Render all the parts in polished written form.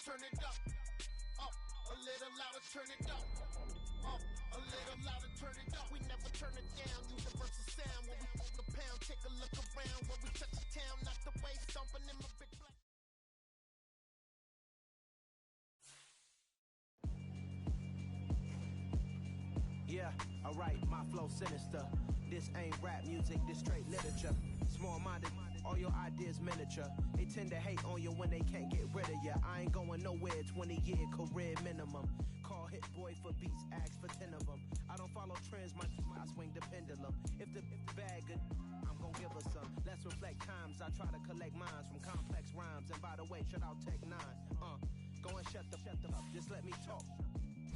turn it up. Up, a little louder, turn it up. Up, a little louder, turn it up. We never turn it down, universal sound. When we hold the pound, take a look around. When we touch the town, knock the waves stomping in my big black. Yeah, alright, my flow sinister. This ain't rap music, this straight literature. Small-minded, all your ideas miniature. They tend to hate on you when they can't get rid of you. I ain't going nowhere, 20-year career minimum. Call Hit Boy for beats, ask for 10 of them. I don't follow trends, I swing the pendulum. If the bag good, I'm gon' give her some. Let's reflect times, I try to collect minds from complex rhymes. And by the way, shout out Tech 9. Go and shut the up, just let me talk.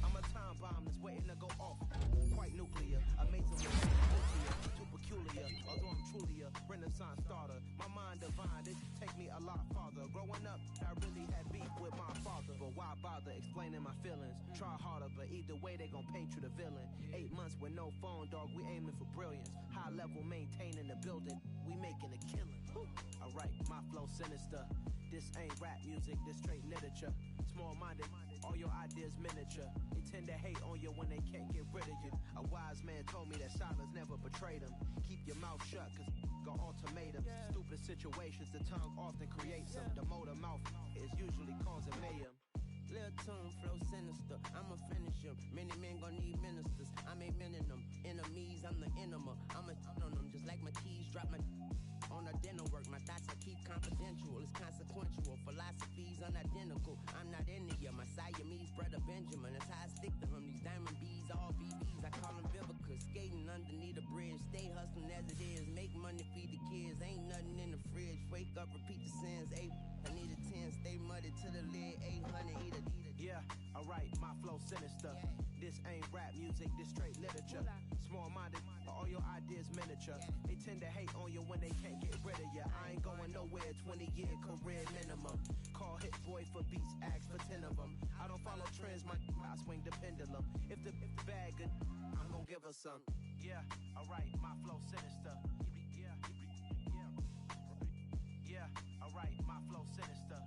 I'm a time bomb that's waiting to go off. Quite nuclear, amazingly nuclear, too peculiar. Although I'm truly a Renaissance starter, my mind divine, this take me a lot farther. Growing up, I really had beef with my father, but why bother explaining my feelings? Try harder, but either way they gon' paint you the villain. 8 months with no phone, dog, we aiming for brilliance. High level maintaining the building, we making a killing. Alright, my flow sinister. This ain't rap music, this straight literature. Small-minded, all your ideas miniature. They tend to hate on you when they can't get rid of you. A wise man told me that silence never betrayed him. Keep your mouth shut, cause got ultimatums. Stupid situations, the tongue often creates them. The motor mouth is usually causing mayhem. Lil' tune, flow sinister, I'ma finish him. Many men gon' need ministers, I'm a men in them. Enemies, I'm the enema, I'ma on them. Just like my keys, drop my on the dinner work. My thoughts I keep confidential, it's consequential. Philosophies unidentical, I'm not India. My Siamese brother Benjamin, that's how I stick to him. These diamond bees, all BBs, I call them Vivica. Skating underneath a bridge, stay hustling as it is. Make money, feed the kids, ain't nothing in the fridge. Wake up, repeat the sins, I need a 10, stay muddy to the lid, 800, eat a. Yeah, alright, my flow sinister. This ain't rap music, this straight literature. Small-minded, all your ideas miniature. They tend to hate on you when they can't get rid of you. I ain't going nowhere, 20-year career minimum. Call Hit Boy for beats, ask for 10 of them. I don't follow trends, I swing the pendulum. If the bag good, I'm gon' give her some. Yeah, alright, my flow sinister. Yeah, alright, my flow sinister.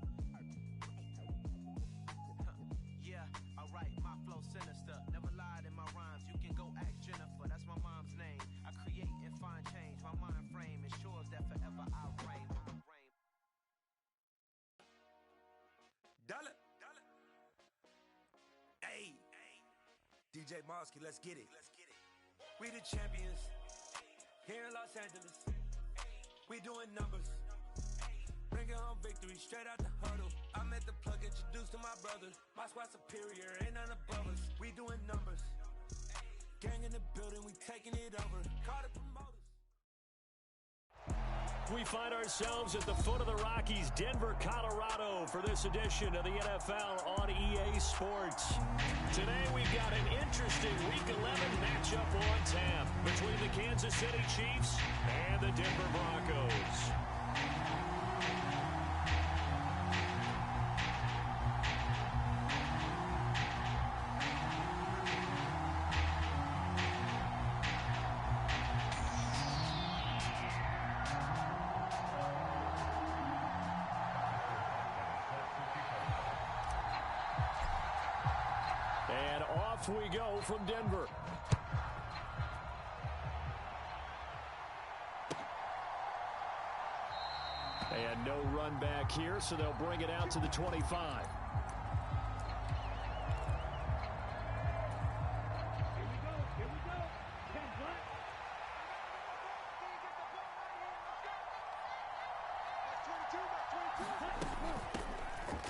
Yeah, alright, my flow sinister. Never lied in my rhymes, you can go ask Jennifer, that's my mom's name. I create and find change, my mind frame ensures that forever I reign. Dollar. Hey, DJ Mosky, let's get it. We the champions here in Los Angeles. We doing numbers. Bringing home victory straight out the huddle. I'm at the plug, introduced to my brothers. My squad superior, ain't none above us. We doing numbers. Gang in the building, we taking it over. Call the promoters. We find ourselves at the foot of the Rockies, Denver, Colorado, for this edition of the NFL on EA Sports. Today we've got an interesting Week 11 matchup on tap between the Kansas City Chiefs and the Denver Broncos. And off we go from Denver. And no run back here, so they'll bring it out to the 25.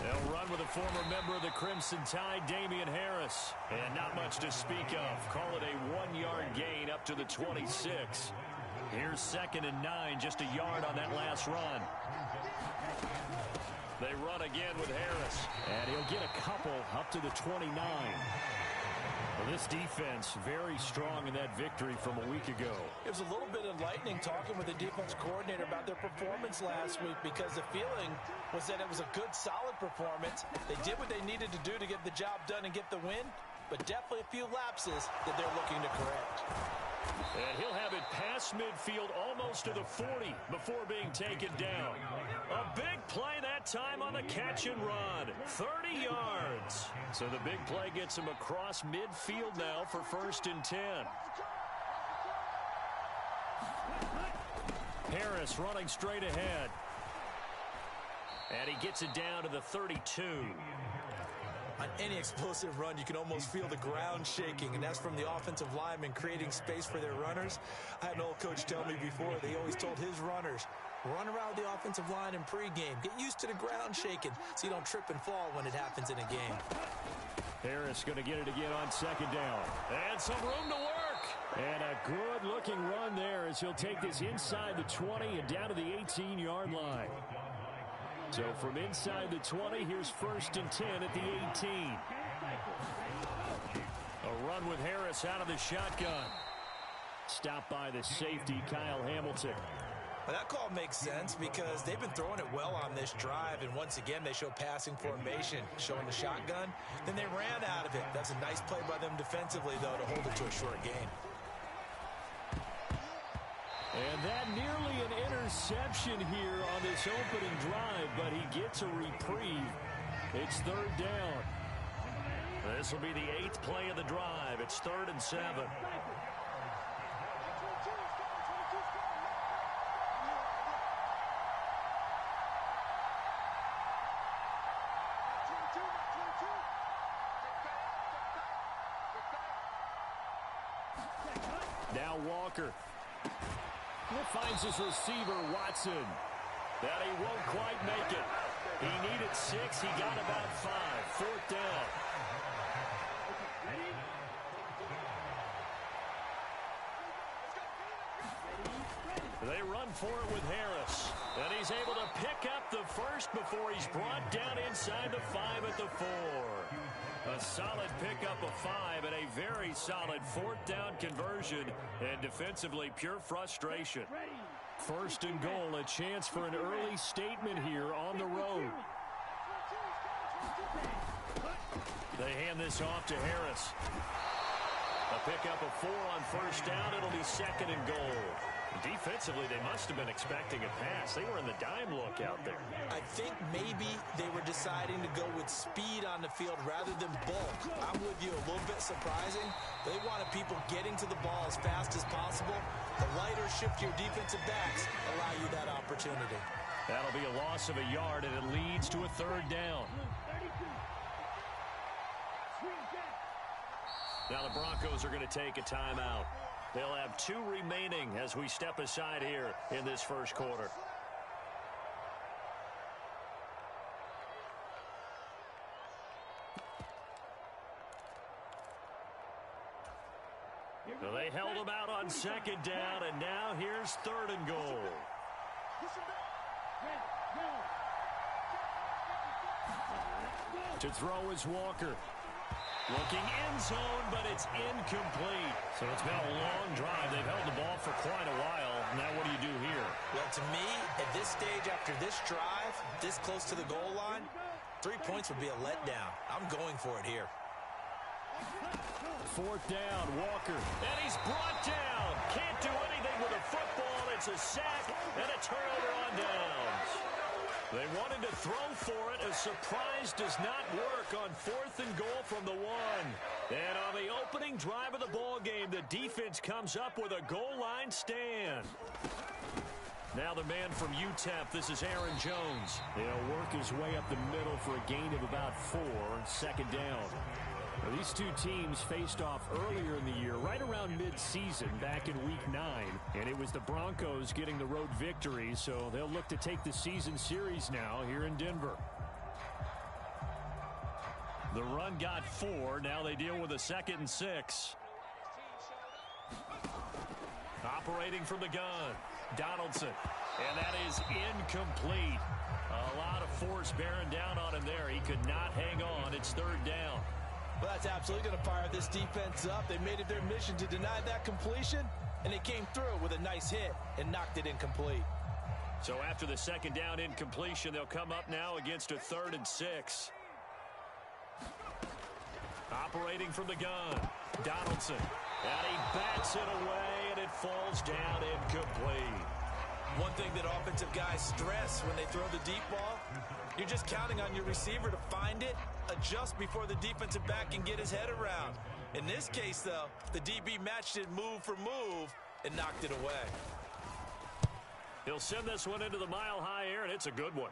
They'll run with a former member of the Crimson Tide, Damian Harris. And not much to speak of. Call it a 1-yard gain up to the 26. Here's 2nd and 9, just a yard on that last run. They run again with Harris. And he'll get a couple up to the 29. Well, this defense very strong in that victory from a week ago. It was a little bit enlightening talking with the defense coordinator about their performance last week, because the feeling was that it was a good, solid performance. They did what they needed to do to get the job done and get the win, but definitely a few lapses that they're looking to correct. And he'll have it past midfield almost to the 40 before being taken down. A big play that that time on the catch and run. 30 yards. So the big play gets him across midfield now for 1st and 10. Harris running straight ahead. And he gets it down to the 32. On any explosive run, you can almost feel the ground shaking, and that's from the offensive linemen creating space for their runners. I had an old coach tell me before, they always told his runners, run around the offensive line in pregame. Get used to the ground shaking so you don't trip and fall when it happens in a game. Harris going to get it again on 2nd down. And some room to work. And a good-looking run there as he'll take this inside the 20 and down to the 18-yard line. So from inside the 20, here's 1st and 10 at the 18. A run with Harris out of the shotgun. Stopped by the safety, Kyle Hamilton. Well, that call makes sense because they've been throwing it well on this drive, and once again they show passing formation, showing the shotgun. Then they ran out of it. That's a nice play by them defensively, though, to hold it to a short gain. And that nearly an interception here on this opening drive, but he gets a reprieve. It's 3rd down. This will be the 8th play of the drive. It's 3rd and 7. Now Walker. Finds his receiver, Watson. That he won't quite make it. He needed 6. He got about 5. 4th down. They run for it with Harris. And he's able to pick up the first before he's brought down inside the 5 at the 4. A solid pickup of 5 and a very solid 4th down conversion, and defensively pure frustration. 1st and goal, a chance for an early statement here on the road. They hand this off to Harris. A pickup of 4 on 1st down. It'll be 2nd and goal. Defensively, they must have been expecting a pass. They were in the dime look out there. I think maybe they were deciding to go with speed on the field rather than bulk. I'm with you, a little bit surprising. They wanted people getting to the ball as fast as possible. The lighter, shiftier defensive backs allow you that opportunity. That'll be a loss of a yard, and it leads to a 3rd down. Now the Broncos are going to take a timeout. They'll have 2 remaining as we step aside here in this 1st quarter. So they held him out on 2nd down, and now here's 3rd and goal. To throw is Walker. Looking end zone, but it's incomplete. So it's been a long drive. They've held the ball for quite a while. Now what do you do here? Well, to me, at this stage, after this drive, this close to the goal line, 3 points would be a letdown. I'm going for it here. 4th down, Walker. And he's brought down. Can't do anything with a football. It's a sack and a turnover on downs. They wanted to throw for it. A surprise does not work on 4th and goal from the 1. And on the opening drive of the ball game, the defense comes up with a goal line stand. Now the man from UTEP, this is Aaron Jones. He'll work his way up the middle for a gain of about 4, 2nd down. Now, these two teams faced off earlier in the year, right around mid-season, back in Week 9. And it was the Broncos getting the road victory, so they'll look to take the season series now here in Denver. The run got 4. Now they deal with a 2nd and 6. Operating from the gun, Donaldson. And that is incomplete. A lot of force bearing down on him there. He could not hang on. It's 3rd down. Well, that's absolutely going to fire this defense up. They made it their mission to deny that completion, and they came through with a nice hit and knocked it incomplete. So after the 2nd down incompletion, they'll come up now against a 3rd and 6. Operating from the gun, Donaldson. And he bats it away, and it falls down incomplete. One thing that offensive guys stress when they throw the deep ball, you're just counting on your receiver to find it, adjust before the defensive back can get his head around. In this case, though, the DB matched it move for move and knocked it away. He'll send this one into the mile-high air, and it's a good one.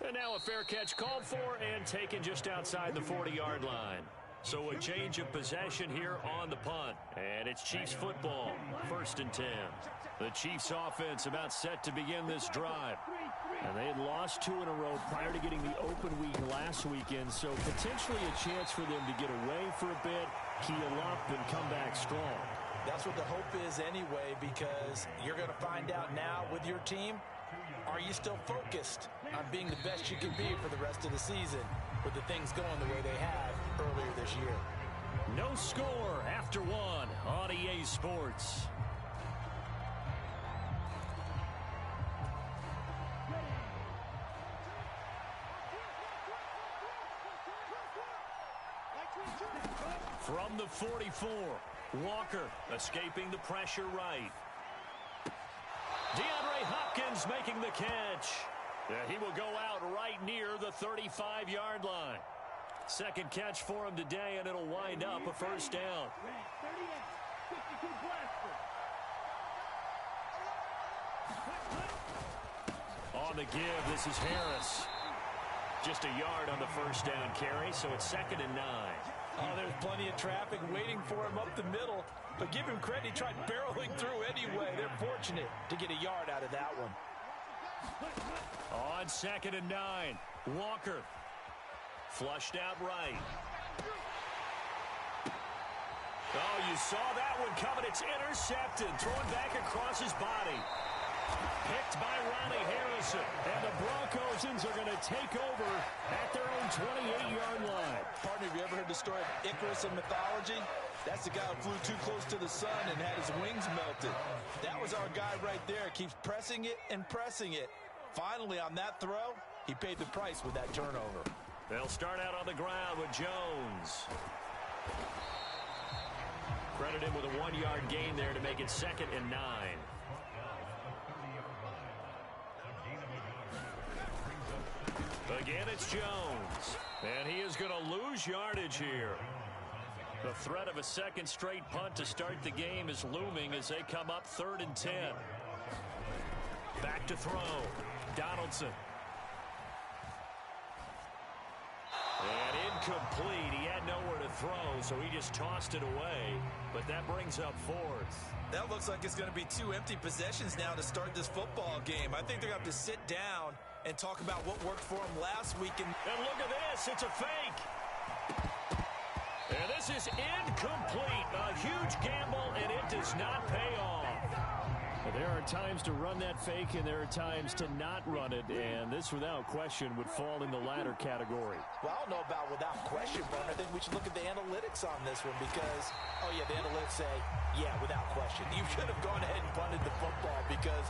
And now a fair catch called for and taken just outside the 40-yard line. So a change of possession here on the punt. And it's Chiefs football, 1st and 10. The Chiefs offense about set to begin this drive. And they had lost 2 in a row prior to getting the open week last weekend, so potentially a chance for them to get away for a bit, keel up, and come back strong. That's what the hope is anyway, because you're going to find out now with your team, are you still focused on being the best you can be for the rest of the season with the things going the way they have earlier this year? No score after 1 on EA Sports. From the 44, Walker escaping the pressure right. DeAndre Hopkins making the catch. He will go out right near the 35-yard line. Second catch for him today, and it'll wind up a first down. On the give, this is Harris. Just a yard on the first down carry, so it's 2nd and 9. Oh, there's plenty of traffic waiting for him up the middle. But give him credit, he tried barreling through anyway. They're fortunate to get a yard out of that one. On 2nd and 9, Walker. Flushed out right. Oh, you saw that one coming. It's intercepted. Thrown back across his body. Picked by Ronnie Harrison. And the Broncos are going to take over at their own 28-yard line. Partner, have you ever heard the story of Icarus in mythology? That's the guy who flew too close to the sun and had his wings melted. That was our guy right there. Keeps pressing it and pressing it. Finally, on that throw, he paid the price with that turnover. They'll start out on the ground with Jones. Credit him with a 1-yard gain there to make it 2nd and 9. Again, it's Jones. And he is going to lose yardage here. The threat of a second straight punt to start the game is looming as they come up 3rd and 10. Back to throw. Donaldson. And incomplete. He had nowhere to throw, so he just tossed it away. But that brings up 4th. That looks like it's going to be 2 empty possessions now to start this football game. I think they're going to have to sit down and talk about what worked for them last week. And look at this. It's a fake. And this is incomplete. A huge gamble, and it does not pay off. There are times to run that fake, and there are times to not run it, and this, without question, would fall in the latter category. Well, I don't know about without question, but I think we should look at the analytics on this one because, oh, yeah, the analytics say, yeah, without question. You should have gone ahead and punted the football because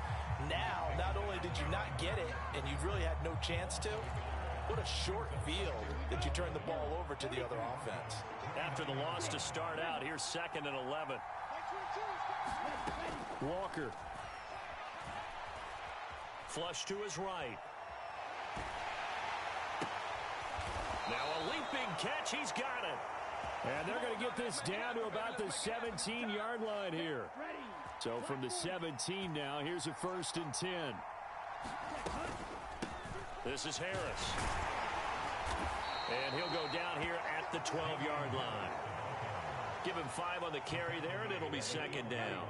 now, not only did you not get it, and you really had no chance to, what a short field that you turned the ball over to the other offense. After the loss to start out, here's 2nd and 11. Walker. Flush to his right. Now a leaping catch. He's got it. And they're going to get this down to about the 17-yard line here. So from the 17 now, here's a 1st and 10. This is Harris. And he'll go down here at the 12-yard line. Give him 5 on the carry there, and it'll be 2nd down.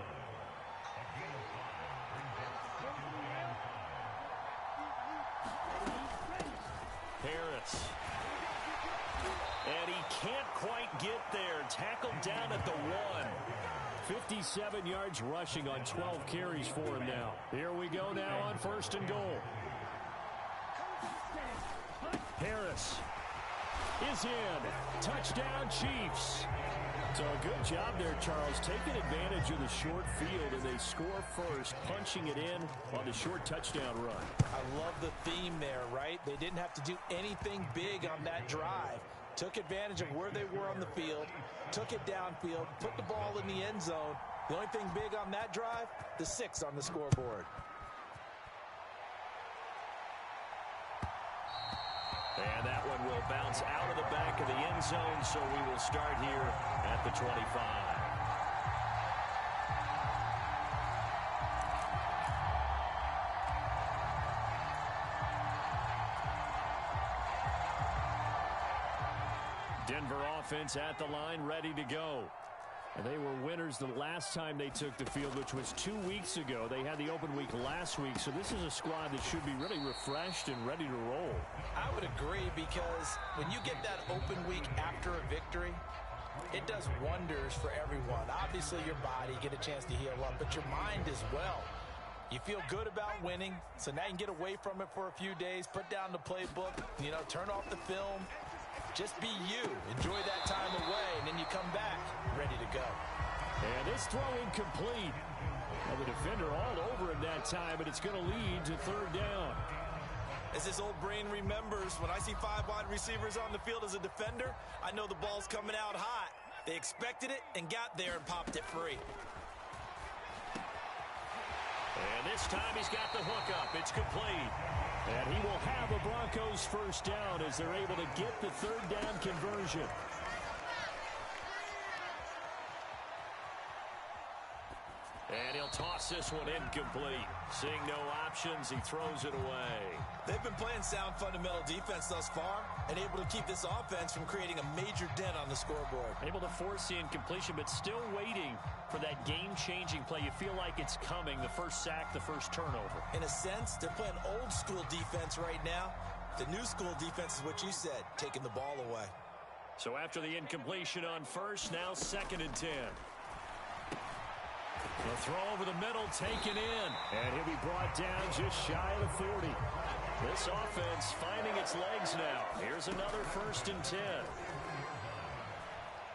Harris. And he can't quite get there. Tackled down at the 1. 57 yards rushing on 12 carries for him now. Here we go now on 1st and goal. Harris is in. Touchdown, Chiefs. So a good job there, Charles, taking advantage of the short field, and they score first, punching it in on the short touchdown run. I love the theme there, right? They didn't have to do anything big on that drive. Took advantage of where they were on the field, took it downfield, put the ball in the end zone. The only thing big on that drive, the 6 on the scoreboard. And that one will bounce out of the back of the end zone, so we will start here at the 25. Denver offense at the line, ready to go. And they were winners the last time they took the field, which was 2 weeks ago. They had the open week last week, so this is a squad that should be really refreshed and ready to roll. I would agree, because when you get that open week after a victory, it does wonders for everyone. Obviously, your body, get a chance to heal up, but your mind as well. You feel good about winning, so now you can get away from it for a few days, put down the playbook, turn off the film. Just be you. Enjoy that time away, and then you come back ready to go. And this throw incomplete. Well, the defender all over him that time, but it's going to lead to third down. As his old brain remembers, when I see 5 wide receivers on the field as a defender, I know the ball's coming out hot. They expected it and got there and popped it free. And this time he's got the hook up. It's complete. And he will have a Broncos first down as they're able to get the third down conversion. And he'll toss this one incomplete. Seeing no options, he throws it away. They've been playing sound fundamental defense thus far and able to keep this offense from creating a major dent on the scoreboard. Able to force the incompletion, but still waiting for that game-changing play. You feel like it's coming, the first sack, the first turnover. In a sense, they're playing old-school defense right now. The new school defense is what you said, taking the ball away. So after the incompletion on first, now 2nd and 10. The throw over the middle, taken in. And he'll be brought down just shy of the 40. This offense finding its legs now. Here's another 1st and 10.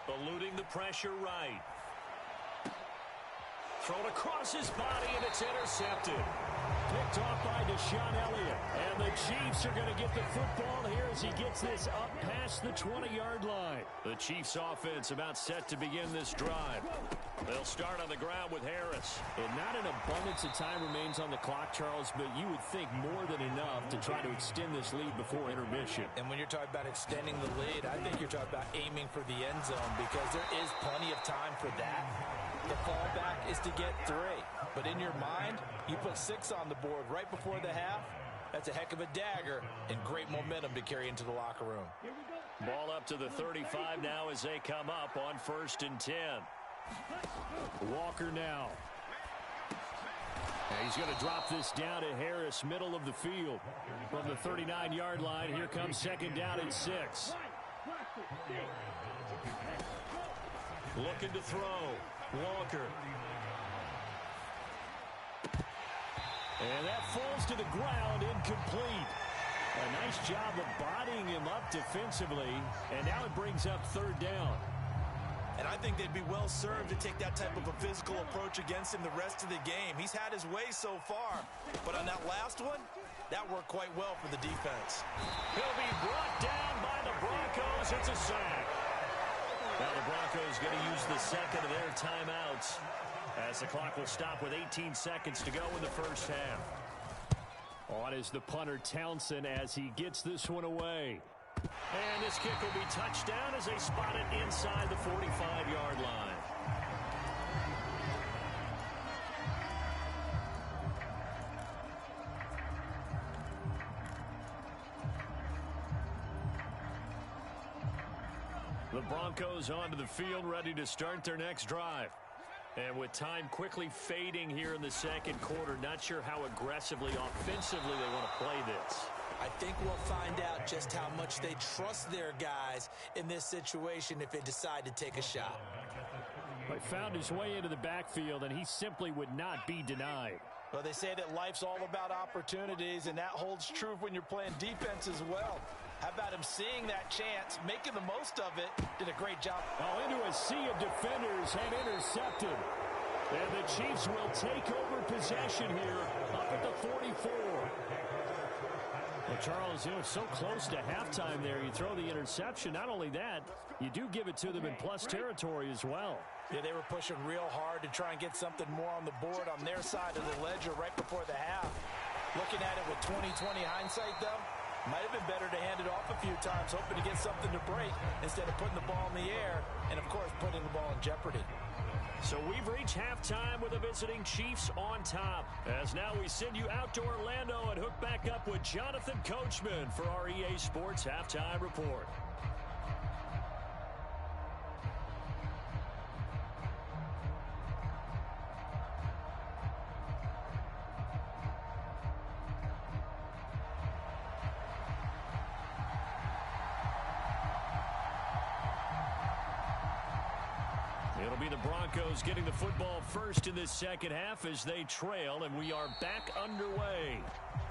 Eluding the pressure right. Thrown across his body, and it's intercepted. Picked off by Deshaun Elliott. And the Chiefs are going to get the football here as he gets this up past the 20-yard line. The Chiefs offense about set to begin this drive. They'll start on the ground with Harris. And not an abundance of time remains on the clock, Charles, but you would think more than enough to try to extend this lead before intermission. And when you're talking about extending the lead, I think you're talking about aiming for the end zone, because there is plenty of time for that. The fallback is to get 3. But in your mind, you put 6 on the board right before the half. That's a heck of a dagger and great momentum to carry into the locker room. Ball up to the 35 now as they come up on 1st and 10. Walker now. And he's going to drop this down to Harris, middle of the field. From the 39-yard line, here comes 2nd down and 6. Looking to throw. Walker. And that falls to the ground, incomplete. A nice job of bodying him up defensively, and now it brings up 3rd down. And I think they'd be well served to take that type of a physical approach against him the rest of the game. He's had his way so far, but on that last one, that worked quite well for the defense. He'll be brought down by the Broncos. It's a sack. Now the Broncos going to use the second of their timeouts as the clock will stop with 18 seconds to go in the first half. On is the punter Townsend as he gets this one away. And this kick will be touched down as they spot it inside the 45-yard line. The Broncos onto the field, ready to start their next drive. And with time quickly fading here in the second quarter, not sure how aggressively, offensively they want to play this. I think we'll find out just how much they trust their guys in this situation if they decide to take a shot. He found his way into the backfield, and he simply would not be denied. Well, they say that life's all about opportunities, and that holds true when you're playing defense as well. How about him seeing that chance, making the most of it? Did a great job. Oh, into a sea of defenders and intercepted. And the Chiefs will take over possession here up at the 44. Well, Charles, so close to halftime there. You throw the interception. Not only that, you do give it to them in plus territory as well. Yeah, they were pushing real hard to try and get something more on the board on their side of the ledger right before the half. Looking at it with 20/20 hindsight, though, might have been better to hand it off a a few times, hoping to get something to break instead of putting the ball in the air and, of course, putting the ball in jeopardy. So we've reached halftime with the visiting Chiefs on top. As now we send you out to Orlando and hook back up with Jonathan Coachman for our EA Sports Halftime Report. It'll be the Broncos getting the football first in this second half as they trail, and we are back underway.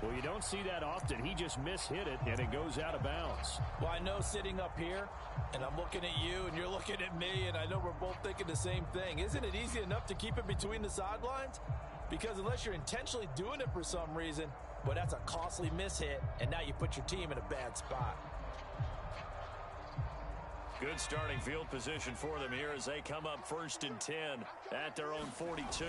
Well, you don't see that often. He just mishit it, and it goes out of bounds. Well, I know sitting up here, and I'm looking at you, and you're looking at me, and I know we're both thinking the same thing. Isn't it easy enough to keep it between the sidelines? Because unless you're intentionally doing it for some reason, well, that's a costly mishit, and now you put your team in a bad spot. Good starting field position for them here as they come up 1st and 10 at their own 42.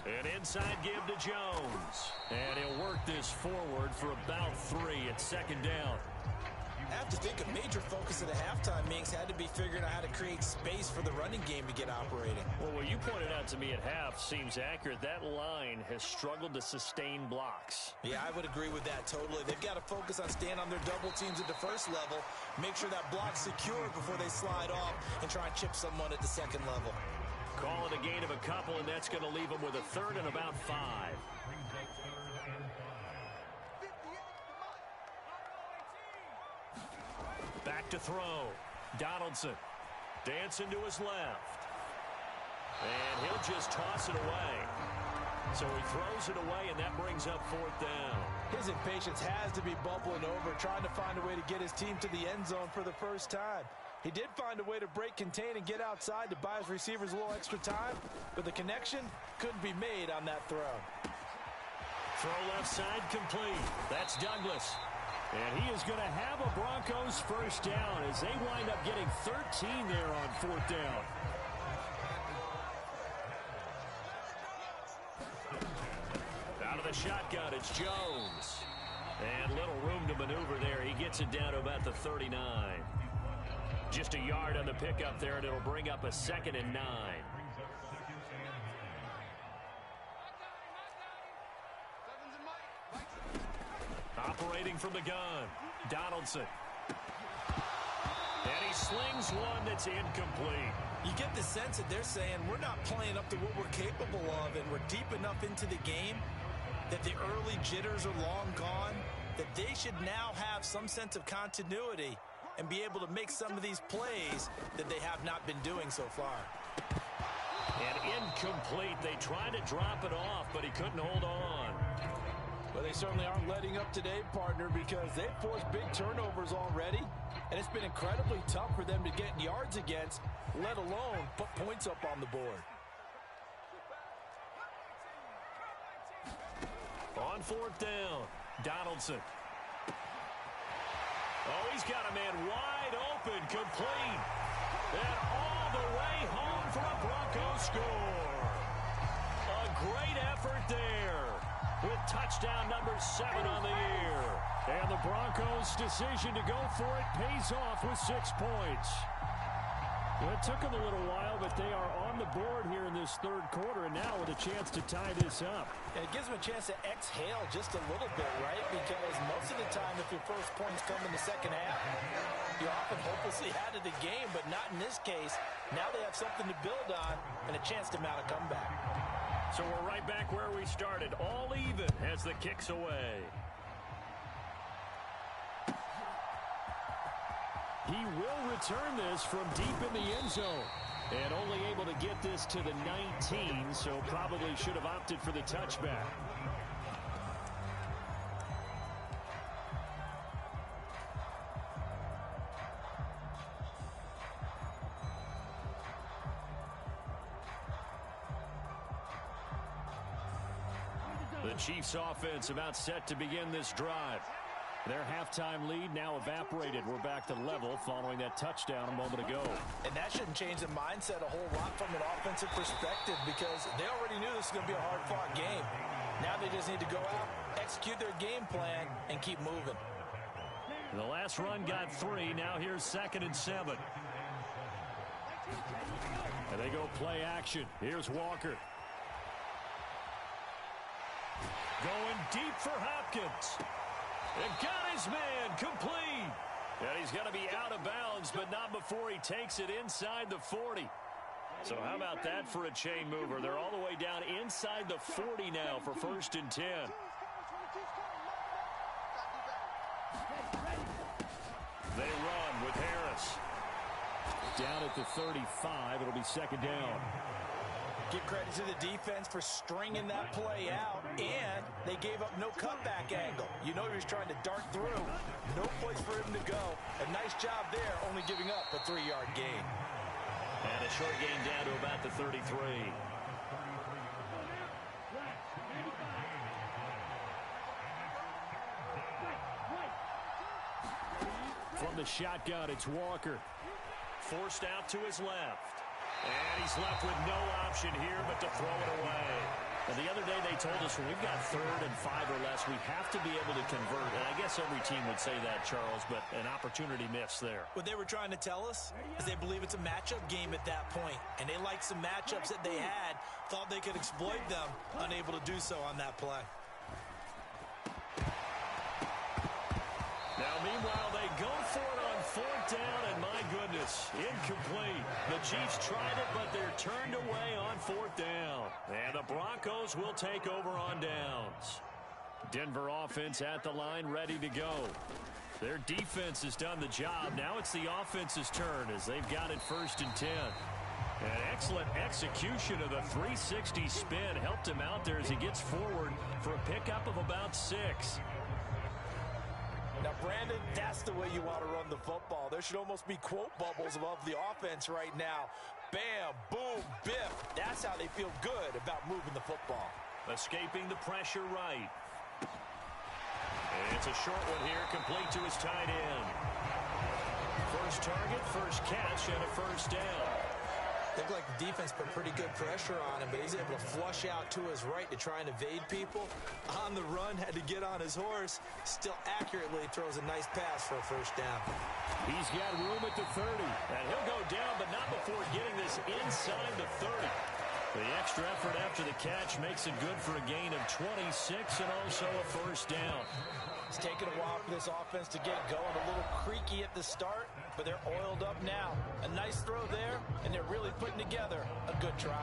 An inside give to Jones. And he'll work this forward for about 3 at 2nd down. I have to think a major focus of the halftime meetings had to be figuring out how to create space for the running game to get operating. Well, what you pointed out to me at half seems accurate. That line has struggled to sustain blocks. Yeah, I would agree with that totally. They've got to focus on staying on their double teams at the first level, make sure that block's secure before they slide off and try and chip someone at the second level. Call it a gain of a couple, and that's going to leave them with a 3rd and about 5. Back to throw. Donaldson. Dancing to his left. And he'll just toss it away. So he throws it away, and that brings up 4th down. His impatience has to be bubbling over, trying to find a way to get his team to the end zone for the first time. He did find a way to break, contain, and get outside to buy his receivers a little extra time, but the connection couldn't be made on that throw. Throw left side complete. That's Douglas. And he is going to have a Broncos first down as they wind up getting 13 there on 4th down. Out of the shotgun, it's Jones. And little room to maneuver there. He gets it down to about the 39. Just a yard on the pickup there, and it'll bring up a 2nd and 9. Operating from the gun, Donaldson. And he slings one that's incomplete. You get the sense that they're saying we're not playing up to what we're capable of, and we're deep enough into the game that the early jitters are long gone, that they should now have some sense of continuity and be able to make some of these plays that they have not been doing so far. And incomplete. They tried to drop it off, but he couldn't hold on. Well, they certainly aren't letting up today, partner, because they've forced big turnovers already, and it's been incredibly tough for them to get yards against, let alone put points up on the board. On 4th down, Donaldson. Oh, he's got a man wide open, complete. And all the way home for a Broncos score. A great effort there with touchdown number 7 on the year. And the Broncos' decision to go for it pays off with 6 points. Well, it took them a little while, but they are on the board here in this 3rd quarter, and now with a chance to tie this up. And it gives them a chance to exhale just a little bit, right? Because most of the time, if your first points come in the second half, you're often hopelessly out of the game, but not in this case. Now they have something to build on and a chance to mount a comeback. So we're right back where we started, all even as the kick's away. He will return this from deep in the end zone. And only able to get this to the 19, so probably should have opted for the touchback. The Chiefs offense about set to begin this drive. Their halftime lead now evaporated. We're back to level following that touchdown a moment ago. And that shouldn't change the mindset a whole lot from an offensive perspective because they already knew this was going to be a hard-fought game. Now they just need to go out, execute their game plan, and keep moving. The last run got 3. Now here's 2nd and 7. And they go play action. Here's Walker. Going deep for Hopkins. And got his man complete. And he's going to be out of bounds, but not before he takes it inside the 40. So how about that for a chain mover? They're all the way down inside the 40 now for 1st and 10. They run with Harris. Down at the 35. It'll be 2nd down. Give credit to the defense for stringing that play out, and they gave up no cutback angle. You know he was trying to dart through. No place for him to go. A nice job there, only giving up a 3-yard gain. And a short gain down to about the 33. From the shotgun, it's Walker. Forced out to his left. And he's left with no option here but to throw it away. And the other day they told us when we've got 3rd and 5 or less, we have to be able to convert. And I guess every team would say that, Charles, but an opportunity missed there. What they were trying to tell us is they believe it's a matchup game at that point. And they liked some matchups that they had, thought they could exploit them, unable to do so on that play. Now, meanwhile, they go for it on 4th down, and my goodness, incomplete. The Chiefs tried it, but they're turned away on 4th down. And the Broncos will take over on downs. Denver offense at the line, ready to go. Their defense has done the job. Now it's the offense's turn as they've got it 1st and 10. An excellent execution of the 360 spin helped him out there as he gets forward for a pickup of about 6. Now, Brandon, that's the way you want to run the football. There should almost be quote bubbles above the offense right now. Bam, boom, biff. That's how they feel good about moving the football. Escaping the pressure right. And it's a short one here, complete to his tight end. First target, first catch, and a 1st down. Looked like the defense put pretty good pressure on him, but he's able to flush out to his right to try and evade people. On the run, had to get on his horse. Still accurately throws a nice pass for a 1st down. He's got room at the 30, and he'll go down, but not before getting this inside the 30. The extra effort after the catch makes it good for a gain of 26 and also a 1st down. It's taken a while for this offense to get going. A little creaky at the start, but they're oiled up now. A nice throw there, and they're really putting together a good drive.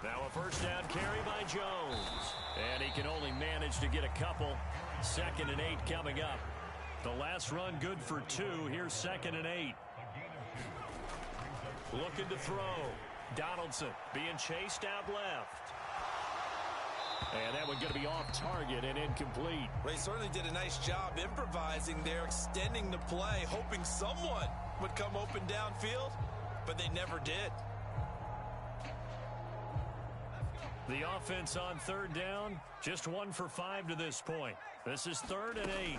Now a 1st down carry by Jones. And he can only manage to get a couple. 2nd and 8 coming up. The last run good for 2. Here's 2nd and 8. Looking to throw. Donaldson being chased out left. And that one going to be off target and incomplete. Well, he certainly did a nice job improvising there, extending the play, hoping someone would come open downfield, but they never did. The offense on 3rd down, just 1 for 5 to this point. This is 3rd and 8.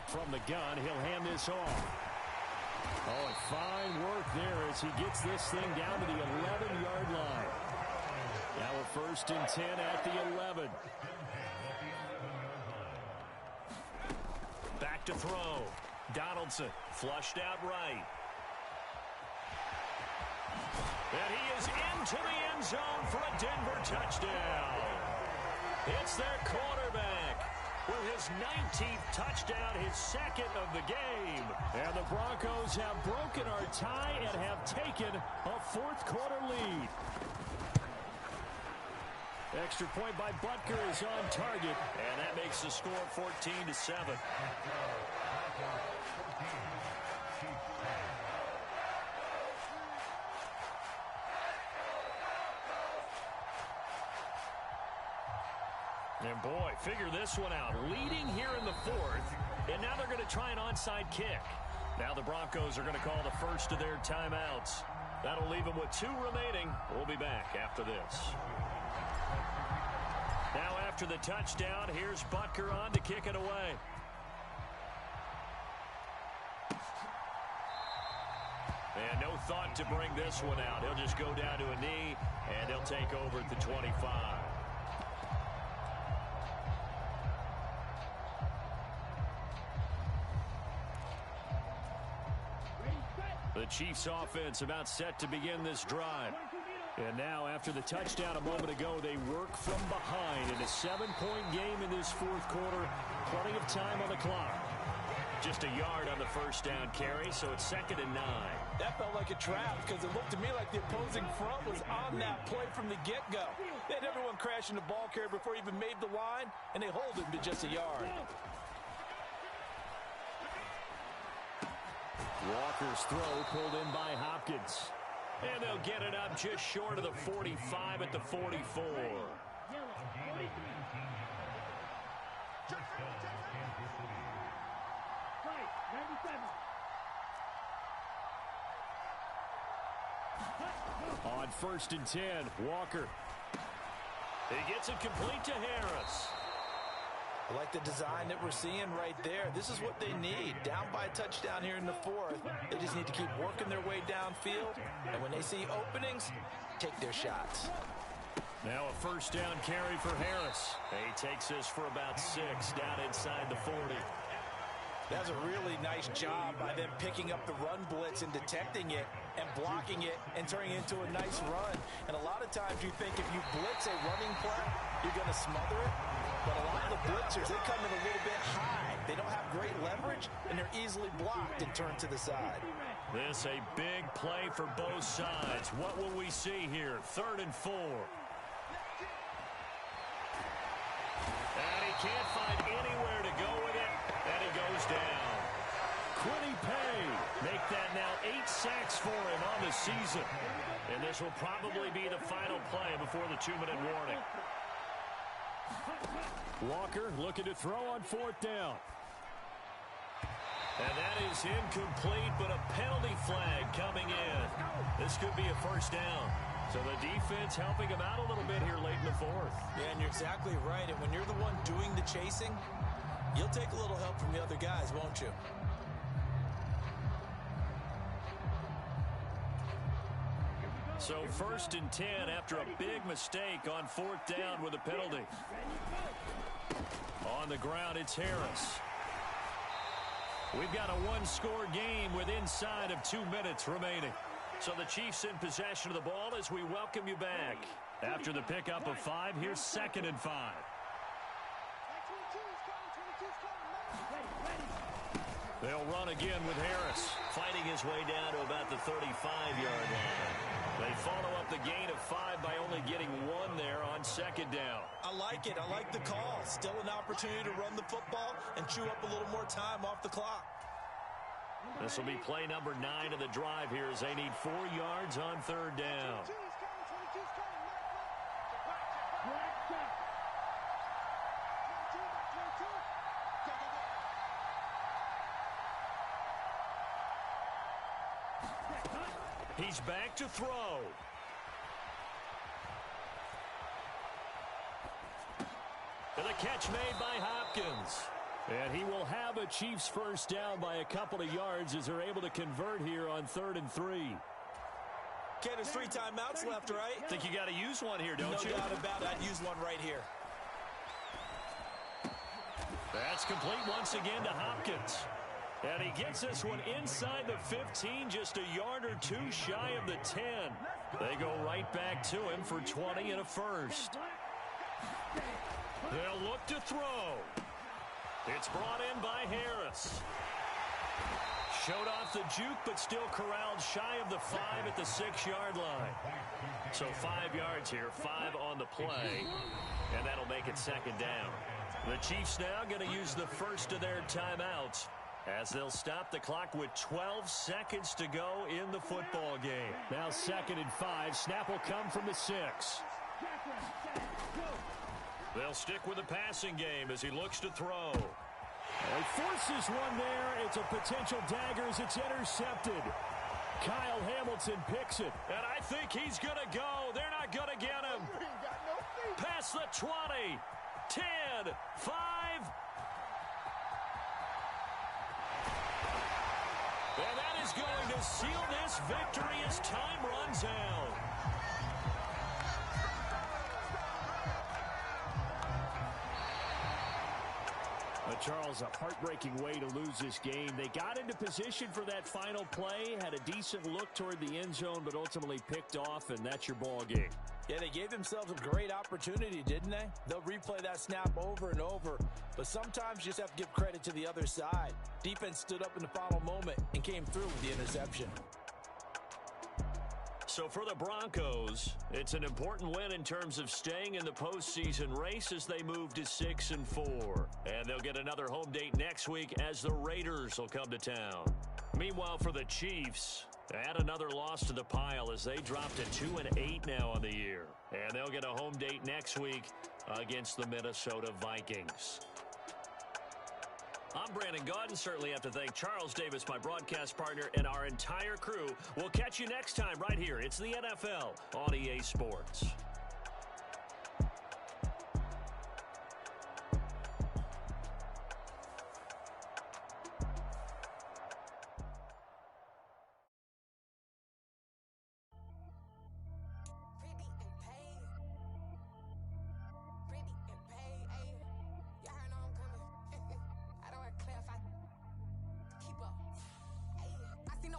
From the gun, he'll hand this off. Oh, and fine work there as he gets this thing down to the 11-yard line. Now a 1st and 10 at the 11. Back to throw. Donaldson flushed out right. And he is into the end zone for a Denver touchdown. It's their quarterback with his 19th touchdown, his 2nd of the game. And the Broncos have broken our tie and have taken a 4th quarter lead. Extra point by Butker is on target, and that makes the score 14-7. And boy, figure this one out. Leading here in the 4th, and now they're going to try an onside kick. Now the Broncos are going to call the first of their timeouts. That'll leave them with 2 remaining. We'll be back after this. Now after the touchdown, here's Butker on to kick it away. And no thought to bring this one out. He'll just go down to a knee And he'll take over at the 25. The Chiefs offense about set to begin this drive. And now after the touchdown a moment ago, they work from behind in a 7-point game in this fourth quarter. Plenty of time on the clock. Just a yard on the first down carry, so it's 2nd and 9. That felt like a trap because it looked to me like the opposing front was on that play from the get-go. They had everyone crashing the ball carrier before he even made the line, and they hold him to just a yard. Walker's throw pulled in by Hopkins. And they'll get it up just short of the 45 at the 44. On 1st and 10, Walker. He gets it complete to Harris. I like the design that we're seeing right there. This is what they need. Down by a touchdown here in the fourth. They just need to keep working their way downfield. And when they see openings, take their shots. Now a 1st down carry for Harris. He takes this for about 6 down inside the 40. That's a really nice job by them picking up the run blitz and detecting it and blocking it and turning it into a nice run. And a lot of times you think if you blitz a running play, you're going to smother it. But a lot of the blitzers, they come in a little bit high. They don't have great leverage, and they're easily blocked and turned to the side. This a big play for both sides. What will we see here? 3rd and 4. And he can't find anywhere to go with it, and he goes down. Kwity Paye make that now 8 sacks for him on the season. And this will probably be the final play before the 2-minute warning. Walker looking to throw on 4th down. And that is incomplete, but a penalty flag coming in. This could be a 1st down. So the defense helping him out a little bit here late in the 4th. Yeah, and you're exactly right. And when you're the one doing the chasing, you'll take a little help from the other guys, won't you? So 1st and 10 after a big mistake on 4th down with a penalty. On the ground, it's Harris. We've got a 1-score game with inside of 2 minutes remaining. So the Chiefs in possession of the ball as we welcome you back. After the pickup of 5, here's 2nd and 5. They'll run again with Harris, fighting his way down to about the 35-yard line. They follow up the gain of 5 by only getting 1 there on 2nd down. I like it. I like the call. Still an opportunity to run the football and chew up a little more time off the clock. This will be play number 9 of the drive here as they need 4 yards on 3rd down. He's back to throw. And the catch made by Hopkins. And he will have a Chiefs 1st down by a couple of yards as they're able to convert here on 3rd and 3. Okay, there's 3 timeouts left, right? Think you got to use one here, don't you? No doubt about it. I'd use one right here. That's complete once again to Hopkins. And he gets this one inside the 15, just a yard or 2 shy of the 10. They go right back to him for 20 and a 1st. They'll look to throw. It's brought in by Harris. Showed off the juke, but still corralled shy of the 5 at the 6-yard line. So 5 yards here, 5 on the play, and that'll make it 2nd down. The Chiefs now going to use the first of their timeouts as they'll stop the clock with 12 seconds to go in the football game. Now 2nd and 5. Snap will come from the 6. They'll stick with the passing game as he looks to throw. He forces one there. It's a potential dagger as it's intercepted. Kyle Hamilton picks it. And I think he's going to go. They're not going to get him. Past the 20. 10. 5. And that is going to seal this victory as time runs out. Charles, a heartbreaking way to lose this game. They got into position for that final play, had a decent look toward the end zone, but ultimately picked off, and that's your ball game. Yeah, they gave themselves a great opportunity, didn't they? They'll replay that snap over and over, but sometimes you just have to give credit to the other side. Defense stood up in the final moment and came through with the interception. So for the Broncos, it's an important win in terms of staying in the postseason race as they move to 6-4. And they'll get another home date next week as the Raiders will come to town. Meanwhile, for the Chiefs, add another loss to the pile as they drop to 2-8 now on the year. And they'll get a home date next week against the Minnesota Vikings. I'm Brandon Gaudin. Certainly have to thank Charles Davis, my broadcast partner, and our entire crew. We'll catch you next time right here. It's the NFL on EA Sports.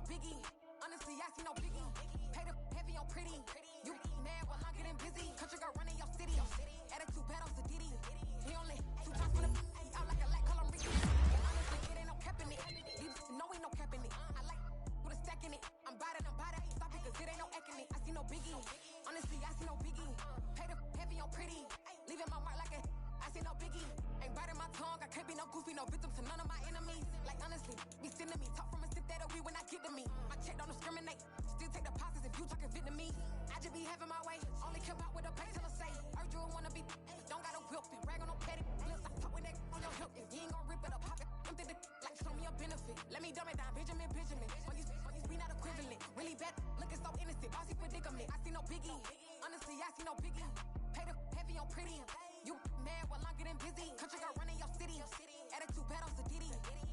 Biggie, honestly, I see no biggie. Pay the heavy on pretty. You mad while I'm getting busy. Country girl running your city. Attitude bad on Sadidi. He only 2 times from the out like a light, call him Ricky. Honestly, it ain't no cap in it. These know ain't no cap in it. I like with a stack in it. I'm bad. Stop it, cause it ain't no eck in it. I see no biggie. Honestly, I see no biggie. Pay the heavy on pretty. Leaving my mark like a I see no biggie. Ain't biting my tongue. I can't be no goofy, no victim to none of my enemies. Like honestly, be sending me talk from a sip that'll be when I get to me. My check don't discriminate. Still take deposits if you talking Vietnamese. I just be having my way. Only care about what the pay till I say. Heard you wanna be don't got a whip and brag on no petty. Bliss, I talk with that on your hip. If you ain't gon' rip it up, pop it. Empty the like show me a benefit. Let me dumb it down, Benjamin. When you we not equivalent. Really bad, looking so innocent. Bossy predicament. I see no biggie. Honestly, I see no biggie. Pay the heavy on pretty. You mad while I'm getting busy. Country girl running your city. Attitude bad on Sadidi.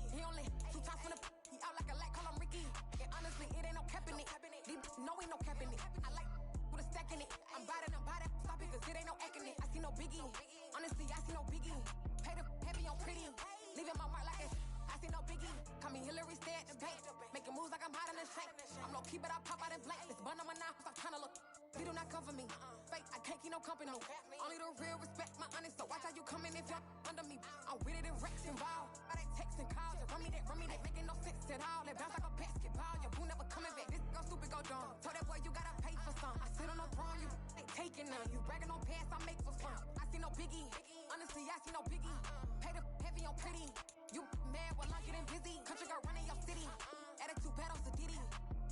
He only 2 times from the he out like a light, call him Ricky. And honestly, it ain't no cap in it. These know ain't no cap in it. I like with a stack in it. I'm bad. Stop it, cause it ain't no eck in it. I see no biggie. Honestly, I see no biggie. Pay the heavy on pretty. Leaving my mark like a I see no biggie. Call me Hillary, stay at the bank. Making moves like I'm hot in the shank. I'm low key, but I pop out in blank. This bun on my knife, I'm trying to look. They do not cover me. Fake, I can't keep no company. Only the real respect my honest. So watch how you coming if you're under me. I'm with it in Rex involved. I they text and calls. Run me that. Making no sense at all. They bounce like a basketball. Your boo never coming back. This go stupid, go dumb. Told that boy you gotta pay for some. I sit on no throne, you ain't taking none. You bragging on pants, I make for fun. I see no biggie. Honestly, I see no biggie. Pay the heavy on pretty. You mad while I'm getting busy. Country girl running your city. Attitude bad on Sadidi.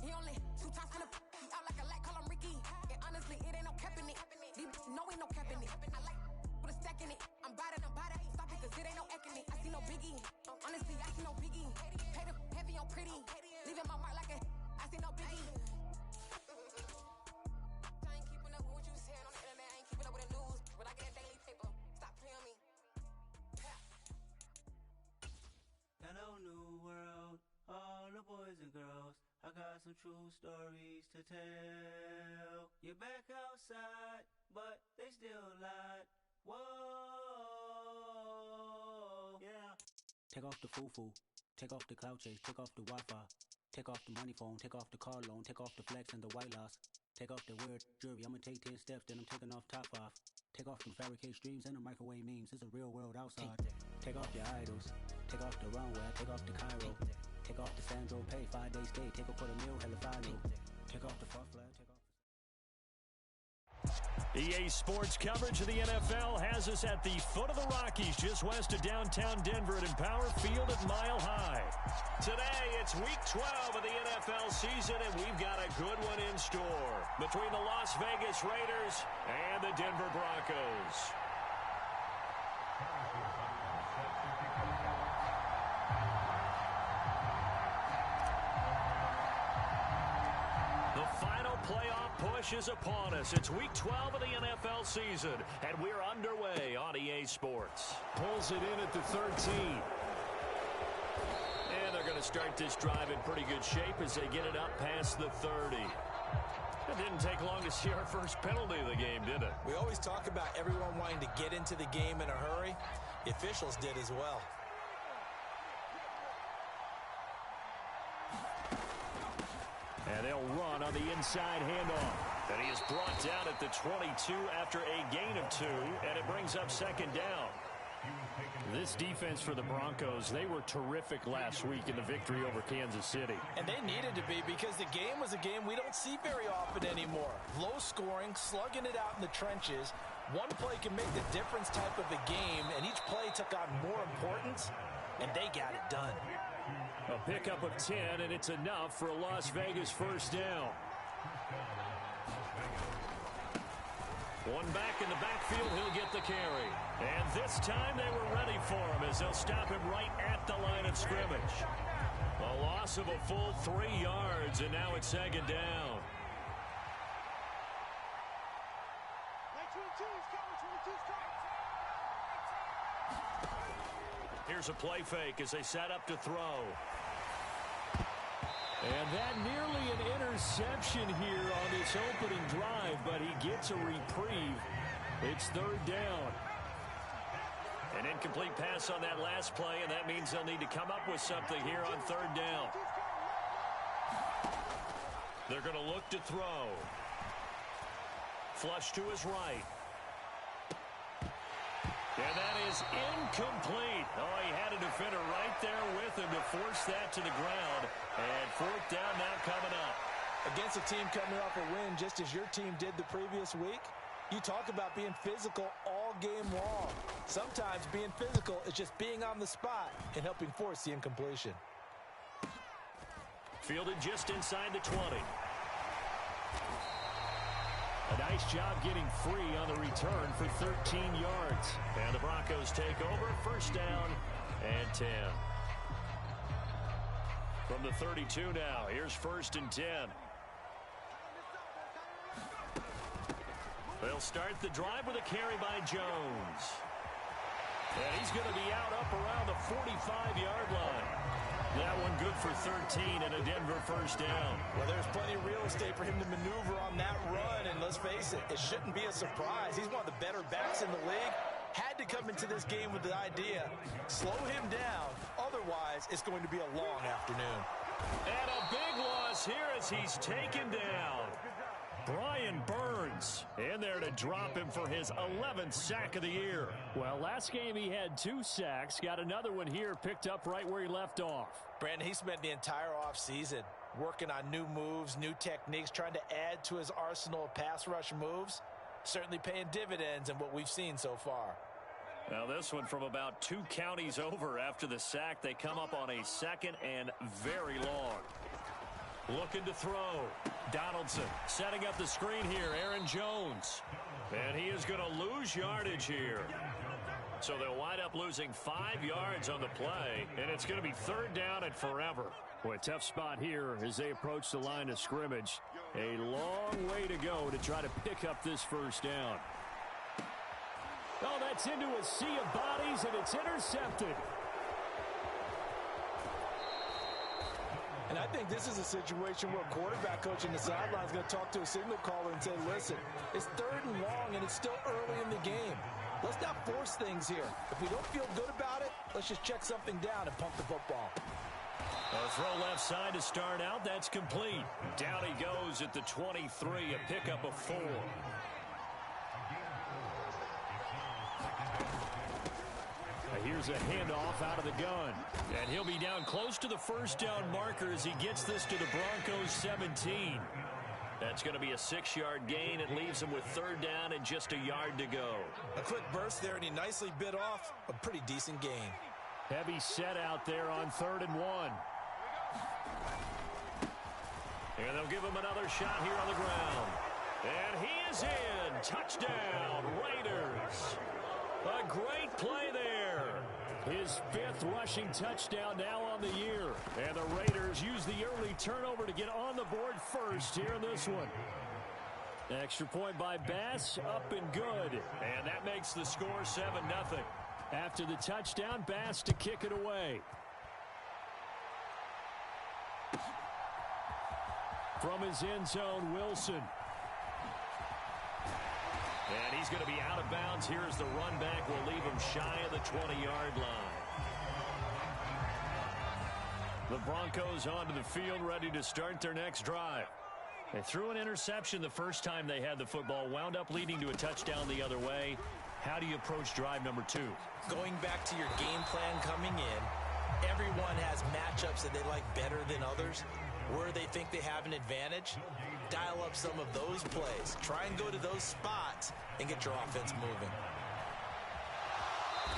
He only 2 times from the he out like a light, call him Ricky. And honestly, it ain't no cap in it. These know ain't no cap in it. I like with a stack in it. I'm bad. Stop it, cause it ain't no eck in it. I see no biggie. Honestly, I see no biggie. Pay the heavy on pretty. Leaving my mark like a I see no biggie. I ain't keeping up with what you saying on the internet. I ain't keeping up with the news. But I get a daily paper. Stop playing on me. Hello, new world. All the boys and girls. I got some true stories to tell. You're back outside, but they still lied. Whoa, yeah. Take off the foo-foo. Take off the cloud chase. Take off the Wi-Fi. Take off the money phone. Take off the car loan. Take off the flex and the white loss. Take off the weird jewelry. I'ma take 10 steps, then I'm taking off top 5. Take off them fabricated streams and the microwave memes. It's a real world outside. Take off your idols. Take off the runway. Take off the Cairo. Take off the Sandro pay, 5 days stay. Take a $250,000 hella final. Take off the far flag. Take off. EA Sports coverage of the NFL has us at the foot of the Rockies, just west of downtown Denver at Empower Field at Mile High. Today, it's Week 12 of the NFL season, and we've got a good one in store between the Las Vegas Raiders and the Denver Broncos. The final playoff push is upon us. It's Week 12 of the NFL season, and we're underway on EA Sports. Pulls it in at the 13. And they're going to start this drive in pretty good shape as they get it up past the 30. It didn't take long to see our first penalty of the game, did it? We always talk about everyone wanting to get into the game in a hurry. The officials did as well. And they'll run on the inside handoff. And he is brought down at the 22 after a gain of 2, and it brings up second down. This defense for the Broncos, they were terrific last week in the victory over Kansas City. And they needed to be, because the game was a game we don't see very often anymore. Low scoring, slugging it out in the trenches. One play can make the difference type of a game, and each play took on more importance, and they got it done. A pickup of 10, and it's enough for a Las Vegas first down. One back in the backfield, he'll get the carry. And this time they were ready for him as they'll stop him right at the line of scrimmage. A loss of a full 3 yards, and now it's second down. Here's a play fake as they set up to throw. And that nearly an interception here on this opening drive, but he gets a reprieve. It's third down. An incomplete pass on that last play, and that means they'll need to come up with something here on third down. They're going to look to throw. Flush to his right. And that is incomplete. Oh, he had a defender right there with him to force that to the ground. And fourth down now coming up. Against a team coming off a win, just as your team did the previous week, you talk about being physical all game long. Sometimes being physical is just being on the spot and helping force the incompletion. Fielded just inside the 20. A nice job getting free on the return for 13 yards. And the Broncos take over, first down and 10. From the 32 now, here's first and 10. They'll start the drive with a carry by Jones. And he's going to be out up around the 45-yard line. That one good for 13 and a Denver first down. Well, there's plenty of real estate for him to maneuver on that run, and let's face it, it shouldn't be a surprise. He's one of the better backs in the league. Had to come into this game with the idea, slow him down, otherwise it's going to be a long afternoon. And a big loss here as he's taken down. Brian Burns in there to drop him for his 11th sack of the year. Well, last game he had 2 sacks. Got another one here picked up right where he left off. Brandon, he spent the entire offseason working on new moves, new techniques, trying to add to his arsenal of pass rush moves. Certainly paying dividends in what we've seen so far. Now this one from about 2 counties over after the sack. They come up on a second and very long. Looking to throw. Donaldson setting up the screen here. Aaron Jones. And he is going to lose yardage here. So they'll wind up losing 5 yards on the play. And it's going to be third down and forever. Boy, tough spot here as they approach the line of scrimmage. A long way to go to try to pick up this first down. Oh, that's into a sea of bodies, and it's intercepted. And I think this is a situation where a quarterback coach in the sideline is going to talk to a signal caller and say, listen, it's third and long, and it's still early in the game. Let's not force things here. If we don't feel good about it, let's just check something down and pump the football. A throw left side to start out. That's complete. Down he goes at the 23, a pickup of 4. Here's a handoff out of the gun. And he'll be down close to the first down marker as he gets this to the Broncos 17. That's going to be a 6-yard gain. It leaves him with third down and just a yard to go. A quick burst there, and he nicely bit off a pretty decent gain. Heavy set out there on 3rd and 1. And they'll give him another shot here on the ground. And he is in. Touchdown, Raiders. A great play there. His 5th rushing touchdown now on the year. And the Raiders use the early turnover to get on the board first here in this one. Extra point by Bass, up and good. And that makes the score 7-0. After the touchdown, Bass to kick it away. From his end zone, Wilson. And he's going to be out of bounds here as the run back will leave him shy of the 20-yard line. The Broncos onto the field, ready to start their next drive. They threw an interception the first time they had the football, wound up leading to a touchdown the other way. How do you approach drive number 2? Going back to your game plan coming in, everyone has matchups that they like better than others. Where they think they have an advantage, dial up some of those plays. Try and go to those spots and get your offense moving.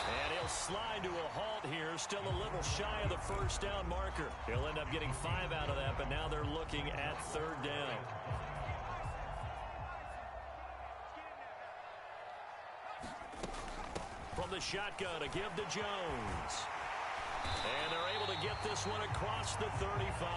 And he'll slide to a halt here, still a little shy of the first down marker. He'll end up getting 5 out of that, but now they're looking at 3rd down. From the shotgun, a give to Jones. And they're able to get this one across the 35.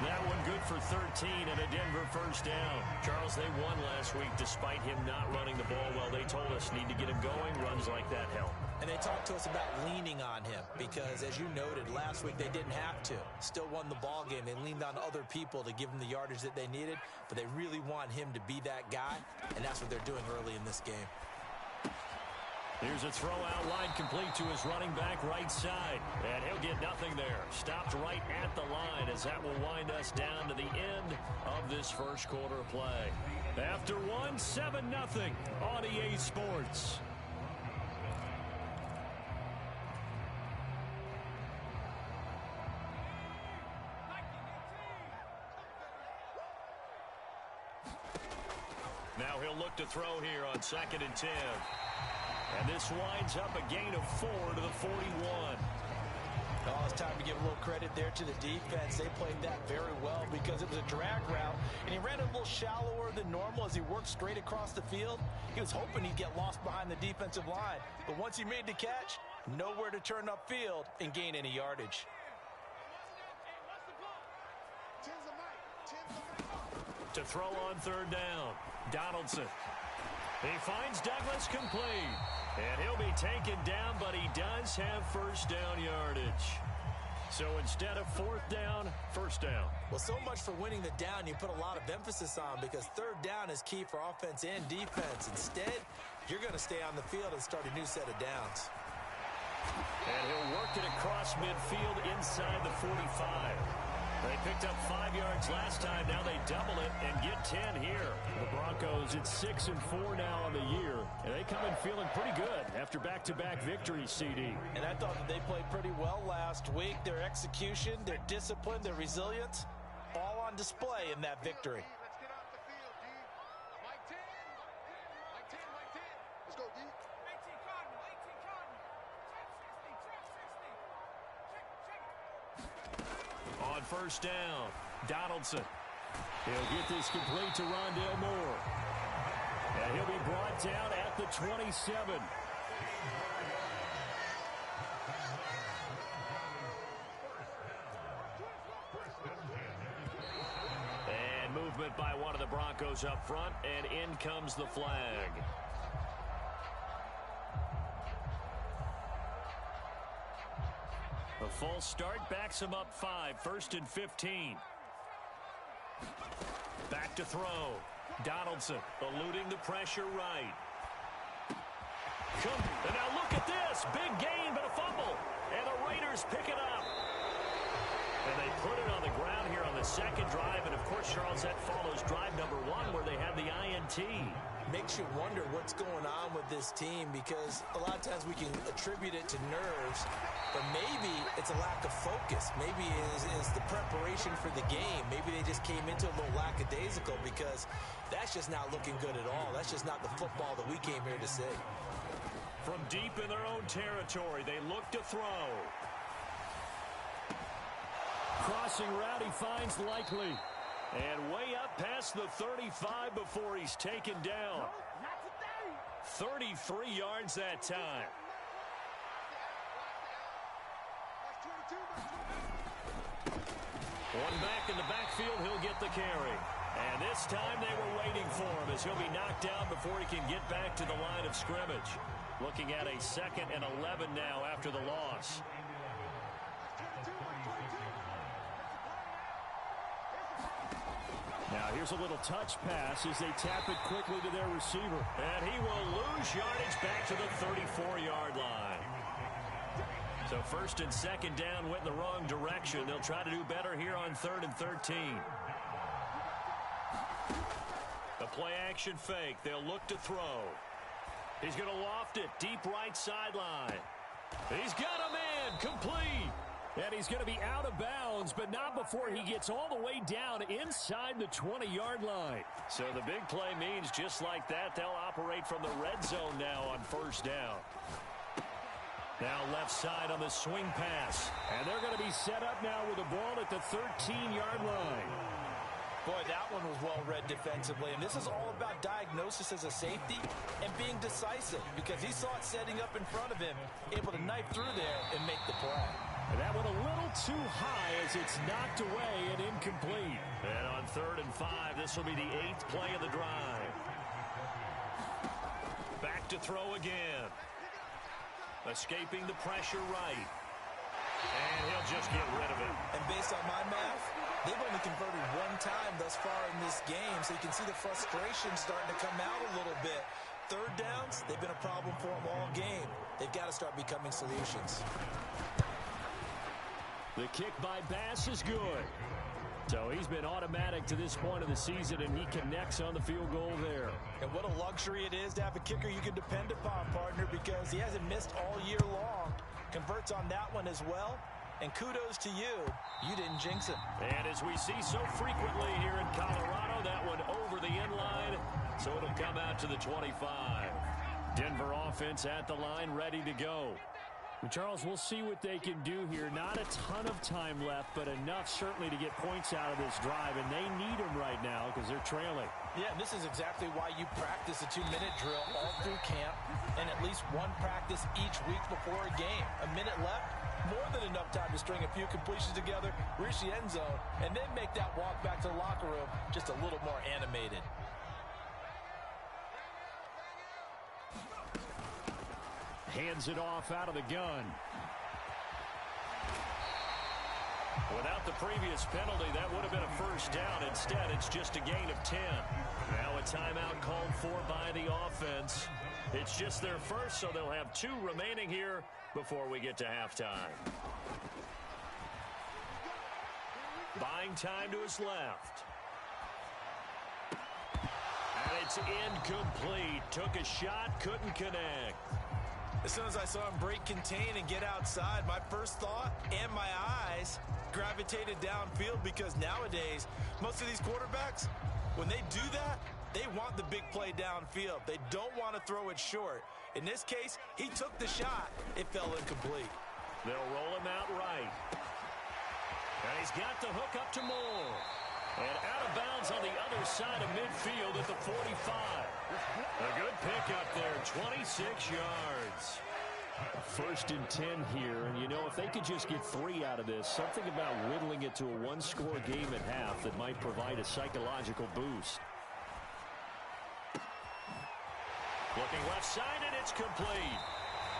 That one good for 13 and a Denver first down. Charles, they won last week despite him not running the ball well. They told us need to get him going. Runs like that help. And they talked to us about leaning on him because, as you noted, last week they didn't have to. Still won the ball game. They leaned on other people to give them the yardage that they needed, but they really want him to be that guy, and that's what they're doing early in this game. Here's a throw out line complete to his running back right side. And he'll get nothing there. Stopped right at the line as that will wind us down to the end of this first quarter of play. After one, 7-0 on EA Sports. Now he'll look to throw here on 2nd and 10. And this winds up a gain of 4 to the 41. Oh, it's time to give a little credit there to the defense. They played that very well because it was a drag route, and he ran a little shallower than normal as he worked straight across the field. He was hoping he'd get lost behind the defensive line, but once he made the catch, nowhere to turn upfield and gain any yardage. To throw on 3rd down, Donaldson. He finds Douglas complete. And he'll be taken down, but he does have first down yardage. So instead of 4th down, first down. Well, so much for winning the down you put a lot of emphasis on because 3rd down is key for offense and defense. Instead, you're going to stay on the field and start a new set of downs. And he'll work it across midfield inside the 45. They picked up 5 yards last time. Now they double it and get 10 here. The Broncos, it's 6-4 now on the year. And they come in feeling pretty good after back-to-back victories, CD. And I thought that they played pretty well last week. Their execution, their discipline, their resilience, all on display in that victory. Let's get off the field, D. Mike 10. Mike 10, Mike 10. Let's go, D. 18 Cardinal, 18 Cardinal. Check 60, check 60. Check. On first down, Donaldson. He'll get this complete to Rondale Moore. And he'll be brought down at the 27. And movement by one of the Broncos up front, and in comes the flag. A false start backs him up 5, 1st and 15. Back to throw. Donaldson eluding the pressure right. And now look at this. Big gain, but a fumble. And the Raiders pick it up. And they put it on the ground here on the 2nd drive. And, of course, Charles, that follows drive number 1 where they had the INT. Makes you wonder what's going on with this team because a lot of times we can attribute it to nerves, but maybe it's a lack of focus. Maybe it is the preparation for the game. Maybe they just came into a little lackadaisical because that's just not looking good at all. That's just not the football that we came here to see. From deep in their own territory, they look to throw. Crossing route, he finds Likely. And way up past the 35 before he's taken down. 33 yards that time. One back in the backfield, he'll get the carry. And this time they were waiting for him as he'll be knocked down before he can get back to the line of scrimmage. Looking at a 2nd and 11 now after the loss. Now here's a little touch pass as they tap it quickly to their receiver. And he will lose yardage back to the 34-yard line. So first and second down went in the wrong direction. They'll try to do better here on 3rd and 13. The play action fake. They'll look to throw. He's going to loft it deep right sideline. He's got a man complete. And he's going to be out of bounds, but not before he gets all the way down inside the 20-yard line. So the big play means just like that, they'll operate from the red zone now on first down. Now left side on the swing pass. And they're going to be set up now with the ball at the 13-yard line. Boy, that one was well read defensively. And this is all about diagnosis as a safety and being decisive because he saw it setting up in front of him, able to knife through there and make the play. And that one a little too high as it's knocked away and incomplete. And on 3rd and 5, this will be the 8th play of the drive. Back to throw again. Escaping the pressure right. And he'll just get rid of it. And based on my math, they've only converted one time thus far in this game, so you can see the frustration starting to come out a little bit. 3rd downs, they've been a problem for them all game. They've got to start becoming solutions. The kick by Bass is good. So he's been automatic to this point of the season, and he connects on the field goal there. And what a luxury it is to have a kicker you can depend upon, partner, because he hasn't missed all year long. Converts on that one as well. And kudos to you. You didn't jinx him. And as we see so frequently here in Colorado, that one over the end line. So it'll come out to the 25. Denver offense at the line, ready to go. Charles, we'll see what they can do here. Not a ton of time left, but enough certainly to get points out of this drive, and they need them right now because they're trailing. Yeah, and this is exactly why you practice a 2-minute drill all through camp and at least one practice each week before a game. A minute left, more than enough time to string a few completions together, reach the end zone, and then make that walk back to the locker room just a little more animated. Hands it off out of the gun. Without the previous penalty, that would have been a first down. Instead, it's just a gain of 10. Now a timeout called for by the offense. It's just their first, so they'll have 2 remaining here before we get to halftime. Buying time to his left. And it's incomplete. Took a shot, couldn't connect. As soon as I saw him break contain and get outside, my first thought and my eyes gravitated downfield because nowadays, most of these quarterbacks, when they do that, they want the big play downfield. They don't want to throw it short. In this case, he took the shot. It fell incomplete. They'll roll him out right. And he's got the hook up to Moore. And out of bounds on the other side of midfield at the 45. A good pickup there, 26 yards. 1st and 10 here, and you know, if they could just get 3 out of this, something about whittling it to a 1-score game at half that might provide a psychological boost. Looking left side, and it's complete.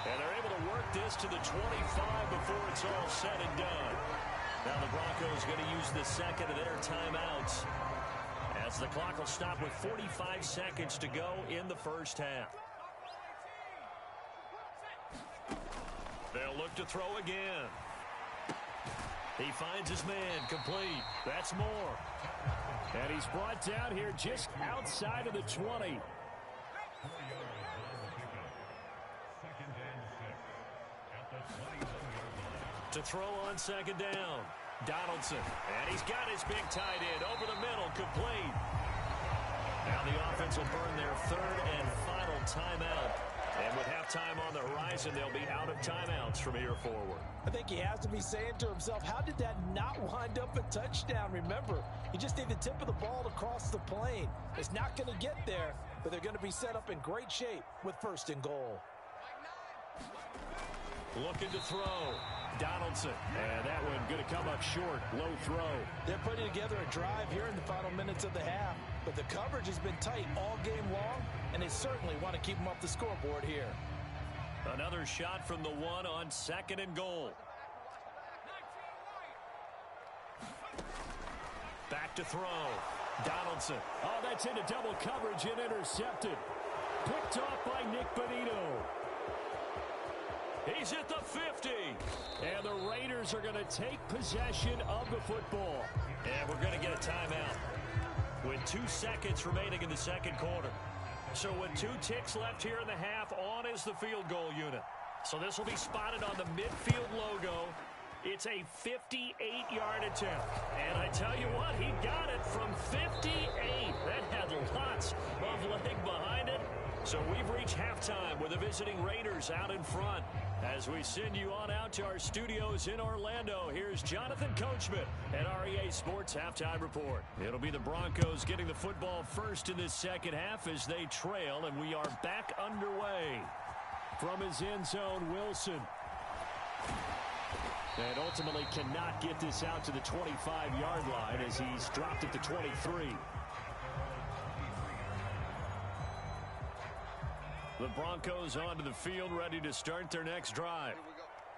And they're able to work this to the 25 before it's all said and done. Now the Broncos going to use the second of their timeouts as the clock will stop with 45 seconds to go in the first half. They'll look to throw again. He finds his man complete. That's Moore. And he's brought down here just outside of the 20. To throw on second down. Donaldson. And he's got his big tight end over the middle, complete. Now the offense will burn their 3rd and final timeout. And with halftime on the horizon, they'll be out of timeouts from here forward. I think he has to be saying to himself, how did that not wind up a touchdown? Remember, you just need the tip of the ball to cross the plane. It's not going to get there, but they're going to be set up in great shape with 1st and goal. Looking to throw. Donaldson. And that one going to come up short. Low throw. They're putting together a drive here in the final minutes of the half. But the coverage has been tight all game long, and they certainly want to keep them off the scoreboard here. Another shot from the 1 on 2nd and goal. Back to throw. Donaldson. Oh, that's into double coverage and intercepted. Picked off by Nick Bonito. He's at the 50. And the Raiders are going to take possession of the football. And we're going to get a timeout with 2 seconds remaining in the second quarter. So with 2 ticks left here in the half, on is the field goal unit. So this will be spotted on the midfield logo. It's a 58-yard attempt. And I tell you what, he got it from 58. That had lots of leg behind it. So we've reached halftime with the visiting Raiders out in front. As we send you on out to our studios in Orlando, here's Jonathan Coachman at REA Sports Halftime Report. It'll be the Broncos getting the football first in this second half as they trail, and we are back underway. From his end zone, Wilson. And ultimately cannot get this out to the 25-yard line as he's dropped at the 23. The Broncos onto the field, ready to start their next drive.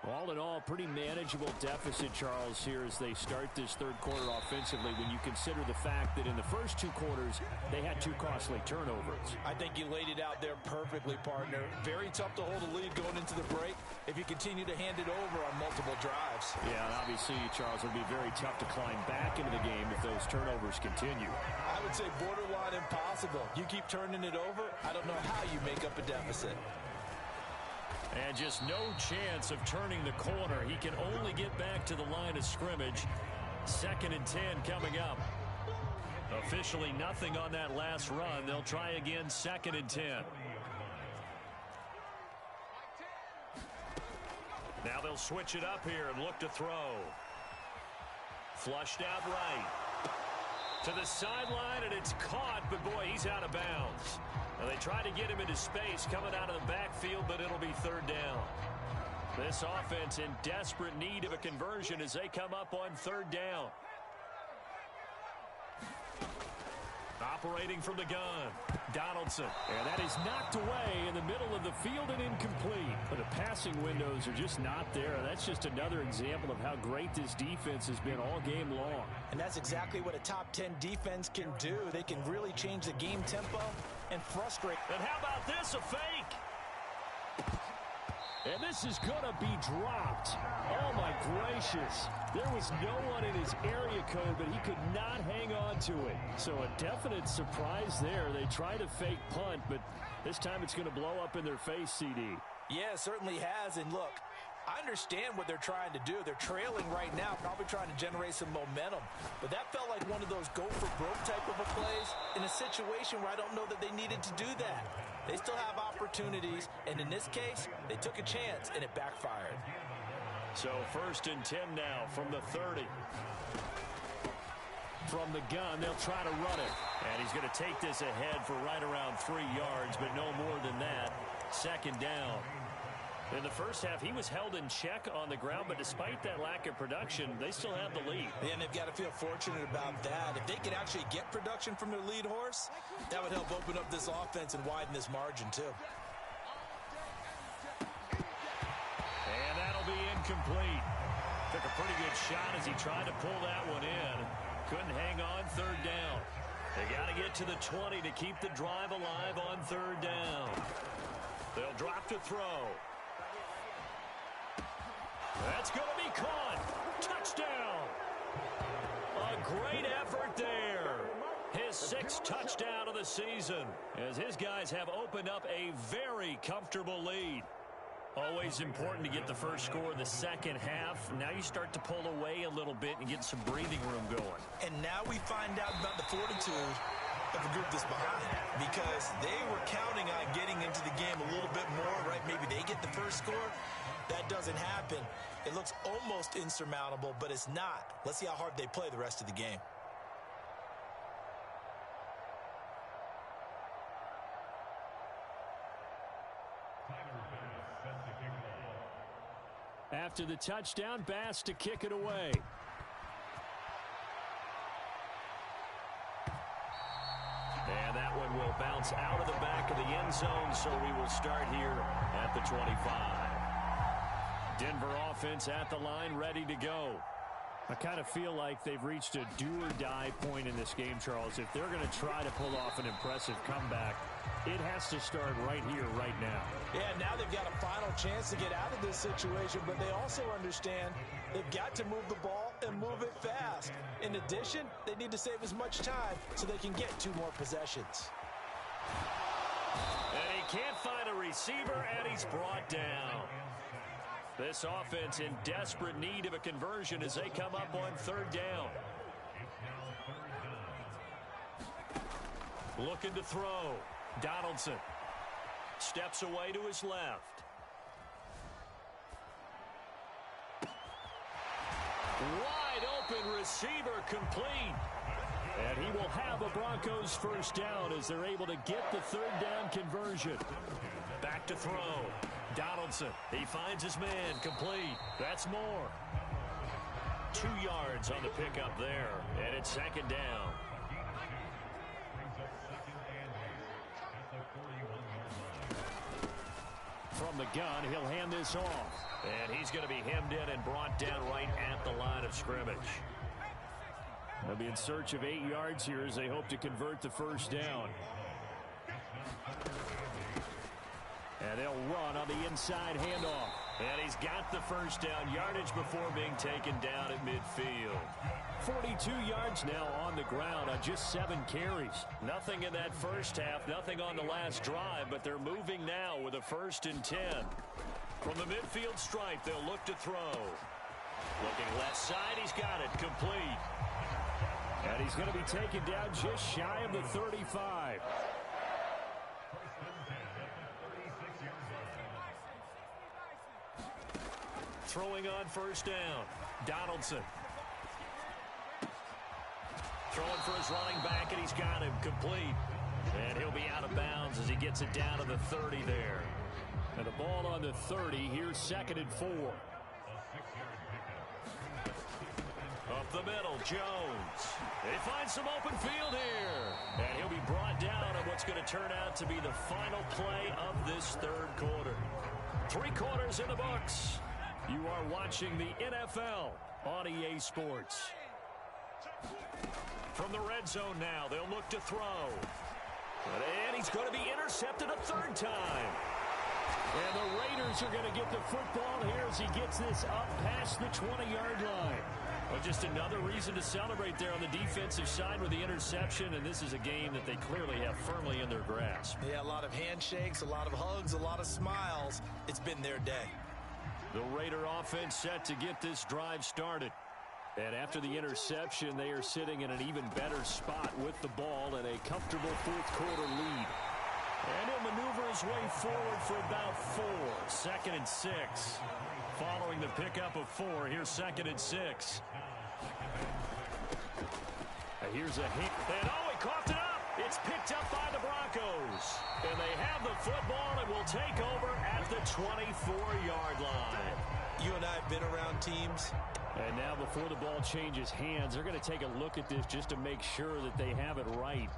All in all, pretty manageable deficit, Charles, here as they start this third quarter offensively when you consider the fact that in the first 2 quarters, they had 2 costly turnovers. I think you laid it out there perfectly, partner. Very tough to hold a lead going into the break if you continue to hand it over on multiple drives. Yeah, and obviously, Charles, it would be very tough to climb back into the game if those turnovers continue. I would say borderline impossible. You keep turning it over, I don't know how you make up a deficit. And just no chance of turning the corner. He can only get back to the line of scrimmage. 2nd and 10 coming up. Officially nothing on that last run. They'll try again 2nd and 10. Now they'll switch it up here and look to throw. Flushed out right. To the sideline, and it's caught, but boy, he's out of bounds. Now they try to get him into space coming out of the backfield, but it'll be 3rd down. This offense in desperate need of a conversion as they come up on 3rd down. Operating from the gun, Donaldson. And that is knocked away in the middle of the field and incomplete. But the passing windows are just not there. That's just another example of how great this defense has been all game long. And that's exactly what a top 10 defense can do. They can really change the game tempo and frustrate. And how about this, a fake? And this is going to be dropped. Oh, my gracious. There was no one in his area code, but he could not hang on to it. So a definite surprise there. They tried a fake punt, but this time it's going to blow up in their face, CD. Yeah, it certainly has. And look, I understand what they're trying to do. They're trailing right now, probably trying to generate some momentum. But that felt like one of those go-for-broke type of a plays in a situation where I don't know that they needed to do that. They still have opportunities, and in this case, they took a chance, and it backfired. So 1st and 10 now from the 30. From the gun, they'll try to run it. And he's going to take this ahead for right around 3 yards, but no more than that. 2nd down. In the first half, he was held in check on the ground, but despite that lack of production, they still have the lead. And they've got to feel fortunate about that. If they could actually get production from their lead horse, that would help open up this offense and widen this margin, too. And that'll be incomplete. Took a pretty good shot as he tried to pull that one in. Couldn't hang on 3rd down. They got to get to the 20 to keep the drive alive on 3rd down. They'll drop to throw. That's going to be caught. Touchdown. A great effort there. His 6th touchdown of the season as his guys have opened up a very comfortable lead. Always important to get the first score of the second half. Now you start to pull away a little bit and get some breathing room going. And now we find out about the fortitude of the group that's behind, because they were counting on getting into the game a little bit more, right? Maybe they get the first score. That doesn't happen. It looks almost insurmountable, but it's not. Let's see how hard they play the rest of the game. After the touchdown, Bass to kick it away. And that one will bounce out of the back of the end zone, so we will start here at the 25. Denver offense at the line, ready to go. I kind of feel like they've reached a do-or-die point in this game, Charles. If they're going to try to pull off an impressive comeback, it has to start right here, right now. Yeah, now they've got a final chance to get out of this situation, but they also understand they've got to move the ball and move it fast. In addition, they need to save as much time so they can get 2 more possessions. And he can't find a receiver, and he's brought down. This offense in desperate need of a conversion as they come up on 3rd down. Looking to throw. Donaldson steps away to his left. Wide open receiver complete. And he will have a Broncos first down as they're able to get the 3rd down conversion. Back to throw. Donaldson, he finds his man, complete. That's more. 2 yards on the pickup there, and it's 2nd down. From the gun, he'll hand this off. And he's going to be hemmed in and brought down right at the line of scrimmage. They'll be in search of 8 yards here as they hope to convert the first down. And they'll run on the inside handoff. And he's got the first down yardage before being taken down at midfield. 42 yards now on the ground on just 7 carries. Nothing in that first half, nothing on the last drive, but they're moving now with a 1st and 10. From the midfield stripe, they'll look to throw. Looking left side, he's got it, complete. And he's going to be taken down just shy of the 35. Throwing on first down. Donaldson. Throwing for his running back, and he's got him complete. And he'll be out of bounds as he gets it down to the 30 there. And the ball on the 30. Here's 2nd and 4. Up the middle, Jones. They find some open field here. And he'll be brought down on what's going to turn out to be the final play of this 3rd quarter. 3 quarters in the books. You are watching the NFL on EA Sports. From the red zone now, they'll look to throw. And he's going to be intercepted a 3rd time. And the Raiders are going to get the football here as he gets this up past the 20-yard line. Well, just another reason to celebrate there on the defensive side with the interception, and this is a game that they clearly have firmly in their grasp. Yeah, a lot of handshakes, a lot of hugs, a lot of smiles. It's been their day. The Raider offense set to get this drive started. And after the interception, they are sitting in an even better spot with the ball and a comfortable 4th quarter lead. And he'll maneuver his way forward for about 4. 2nd and 6. Following the pickup of 4, here's 2nd and 6. And here's a hit. And he coughed it up. It's picked up by the Broncos. And they have the football and will take over at the 24-yard line. You and I have been around teams. And now before the ball changes hands, they're going to take a look at this just to make sure that they have it right.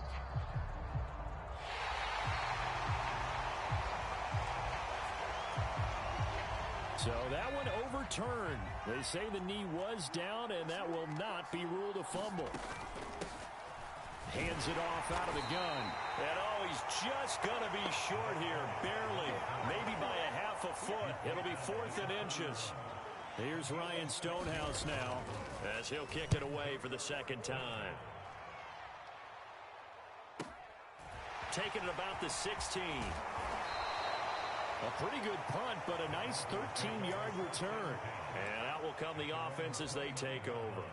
So that one overturned. They say the knee was down, and that will not be ruled a fumble. Hands it off out of the gun. And he's just going to be short here, barely. Maybe by a half a foot. It'll be 4th and inches. Here's Ryan Stonehouse now as he'll kick it away for the 2nd time. Taking it about the 16. A pretty good punt, but a nice 13-yard return. And out will come the offense as they take over.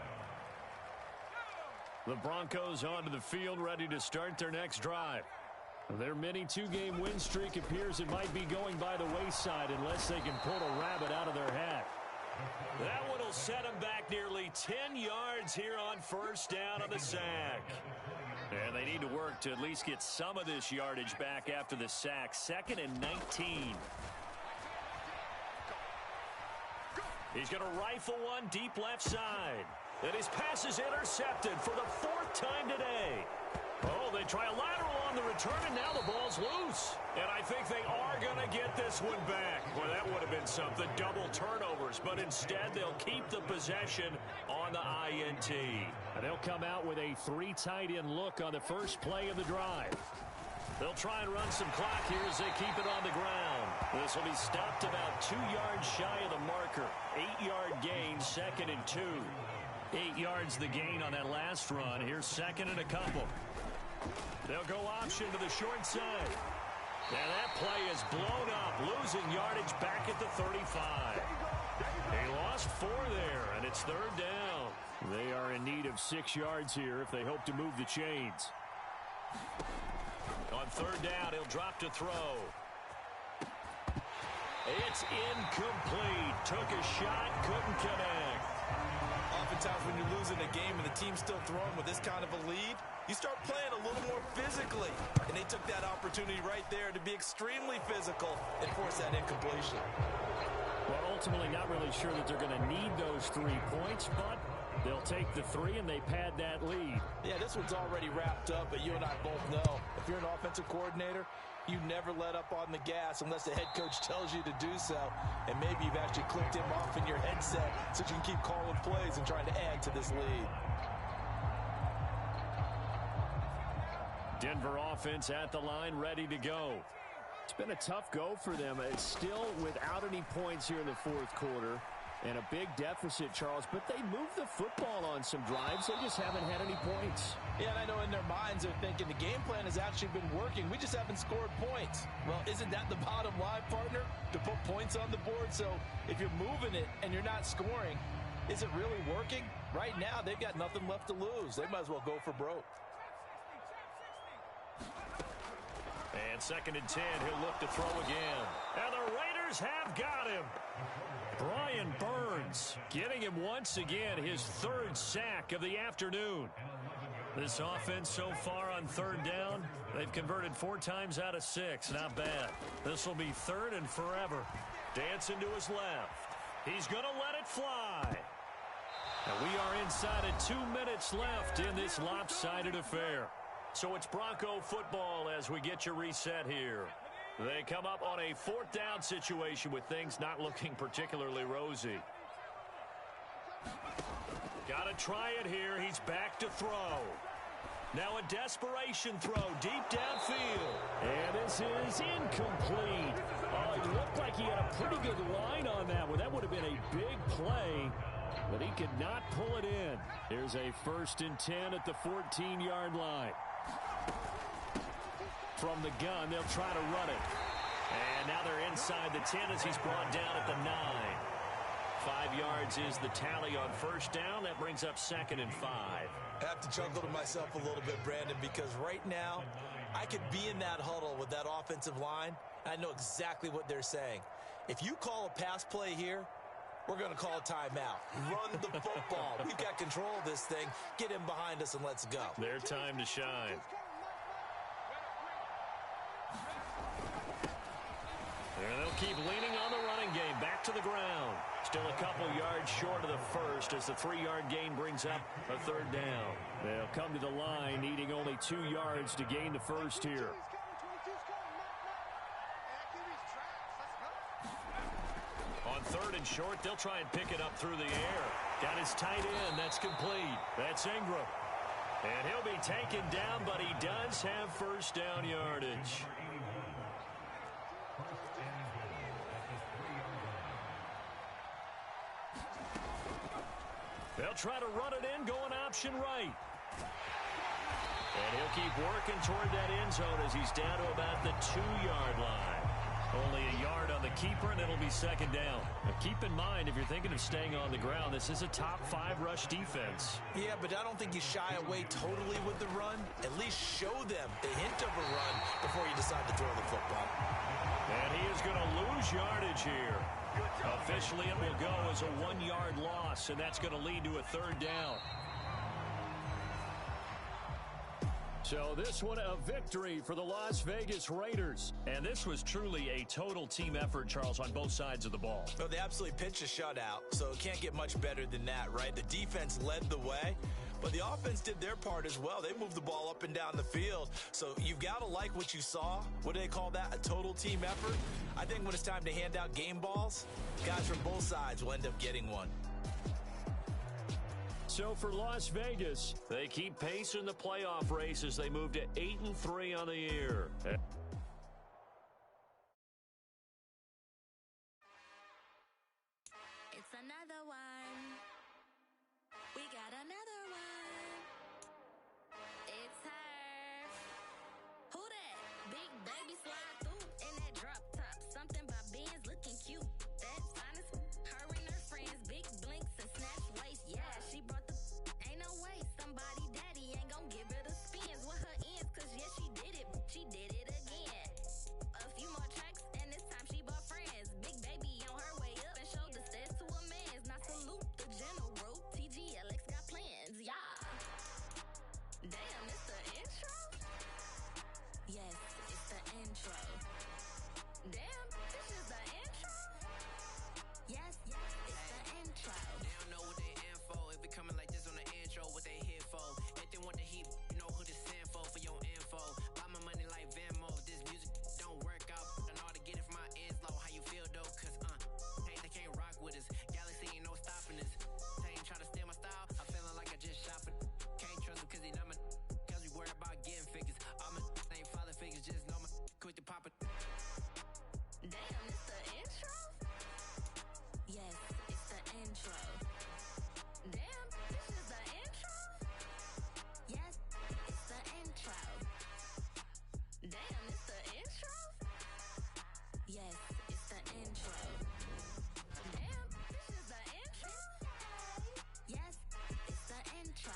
The Broncos onto the field, ready to start their next drive. Their mini 2-game win streak appears it might be going by the wayside unless they can pull a rabbit out of their hat. That one will set them back nearly 10 yards here on first down on the sack. And they need to work to at least get some of this yardage back after the sack. 2nd and 19. He's going to rifle one deep left side. And his pass is intercepted for the 4th time today. Oh, they try a lateral on the return, and now the ball's loose. And I think they are going to get this one back. Well, that would have been something, double turnovers. But instead, they'll keep the possession on the INT. And they'll come out with a 3 tight end look on the first play of the drive. They'll try and run some clock here as they keep it on the ground. This will be stopped about 2 yards shy of the marker. 8-yard gain, 2nd and 2. 8 yards the gain on that last run. Here's 2nd and a couple. They'll go option to the short side. And that play is blown up, losing yardage back at the 35. They lost 4 there, and it's 3rd down. They are in need of 6 yards here if they hope to move the chains. On 3rd down, he'll drop to throw. It's incomplete. Took a shot, couldn't connect. Oftentimes when you're losing a game and the team's still throwing with this kind of a lead, you start playing a little more physically. And they took that opportunity right there to be extremely physical and force that incompletion. Well, ultimately not really sure that they're going to need those 3 points, but they'll take the 3 and they pad that lead. Yeah, this one's already wrapped up, but you and I both know if you're an offensive coordinator, you never let up on the gas unless the head coach tells you to do so. And maybe you've actually clicked him off in your headset so you can keep calling plays and trying to add to this lead. Denver offense at the line, ready to go. It's been a tough go for them. It's still without any points here in the 4th quarter. And a big deficit, Charles, but they moved the football on some drives. They just haven't had any points. Yeah, and I know in their minds they're thinking the game plan has actually been working. We just haven't scored points. Well, isn't that the bottom line, partner? To put points on the board? So if you're moving it and you're not scoring, is it really working? Right now, they've got nothing left to lose. They might as well go for broke. And 2nd and 10, he'll look to throw again. And the Raiders have got him. Brian Burns getting him once again, his 3rd sack of the afternoon. This offense so far on 3rd down, they've converted 4 times out of 6. Not bad. This will be 3rd and forever. Dancing to his left. He's going to let it fly. And we are inside of 2 minutes left in this lopsided affair. So it's Bronco football as we get you reset here. They come up on a 4th down situation with things not looking particularly rosy. Got to try it here. He's back to throw. Now a desperation throw deep downfield. And this is incomplete. Oh, it looked like he had a pretty good line on that one. That would have been a big play, but he could not pull it in. Here's a 1st and 10 at the 14-yard line. From the gun, they'll try to run it. And now they're inside the 10 as he's brought down at the 9. 5 yards is the tally on 1st down. That brings up 2nd and 5. I have to chuckle to myself a little bit, Brandon, because right now I could be in that huddle with that offensive line. I know exactly what they're saying. If you call a pass play here, we're going to call a timeout. Run the football. We've got control of this thing. Get him behind us and let's go. Their time to shine. And they'll keep leaning on the running game. Back to the ground. Still a couple yards short of the 1st as the 3-yard gain brings up a 3rd down. They'll come to the line needing only 2 yards to gain the 1st here. On 3rd and short, they'll try and pick it up through the air. Got his tight end. That's complete. That's Ingram. And he'll be taken down, but he does have 1st down yardage. They'll try to run it in, going option right. And he'll keep working toward that end zone as he's down to about the 2-yard line. Only a yard on the keeper, and it'll be 2nd down. Now keep in mind, if you're thinking of staying on the ground, this is a top 5 rush defense. Yeah, but I don't think you shy away totally with the run. At least show them the hint of a run before you decide to throw the football. And he is going to lose yardage here. Officially, it will go as a 1-yard loss, and that's going to lead to a 3rd down. So this one a victory for the Las Vegas Raiders. And this was truly a total team effort, Charles, on both sides of the ball. No, they absolutely pitched a shutout, so it can't get much better than that, right? The defense led the way, But the offense did their part as well. They moved the ball up and down the field. So you've got to like what you saw. What do they call that? A total team effort? I think when it's time to hand out game balls, guys from both sides will end up getting one. So for Las Vegas, they keep pace in the playoff race as they move to 8-3 on the year. It's another one. We got another one. It's her. Who that? Big baby slide through in that drop top. Something by Benz looking cute. That's honest. Her and her friends, big blinks and snatch waist. Yeah, she brought the. Ain't no way somebody daddy ain't gon' give her the spins with her ends. Cause yeah, she did it. She did it again. A few more tracks and this time she bought friends. Big baby on her way up and showed the stairs to a man's. Now salute the general. TGLX got plans, yeah. Damn, it's the intro? Yes, it's the intro. Damn, this is the intro? Yes, it's the intro. They don't know what they in for. If it coming like this on the intro, what they here for? If they want the heat, you know who to send for your info. Buy my money like Venmo. If this music don't work out, I know how to get it from my ends low. How you feel though? Cause hey, they can't rock with us. Galaxy ain't no stopping us. They ain't try to steal my style. I'm feeling like I just shot for. Can't trust them cause they not my. Cause we worried about getting figures. All my ain't father figures, just know my. Quit the pop it. Damn, it's the intro? Yes, it's the intro. Damn, this is the intro? Yes, it's the intro. Damn, it's the intro? Yes, it's the intro. Damn, this is the intro? Yes, it's the intro.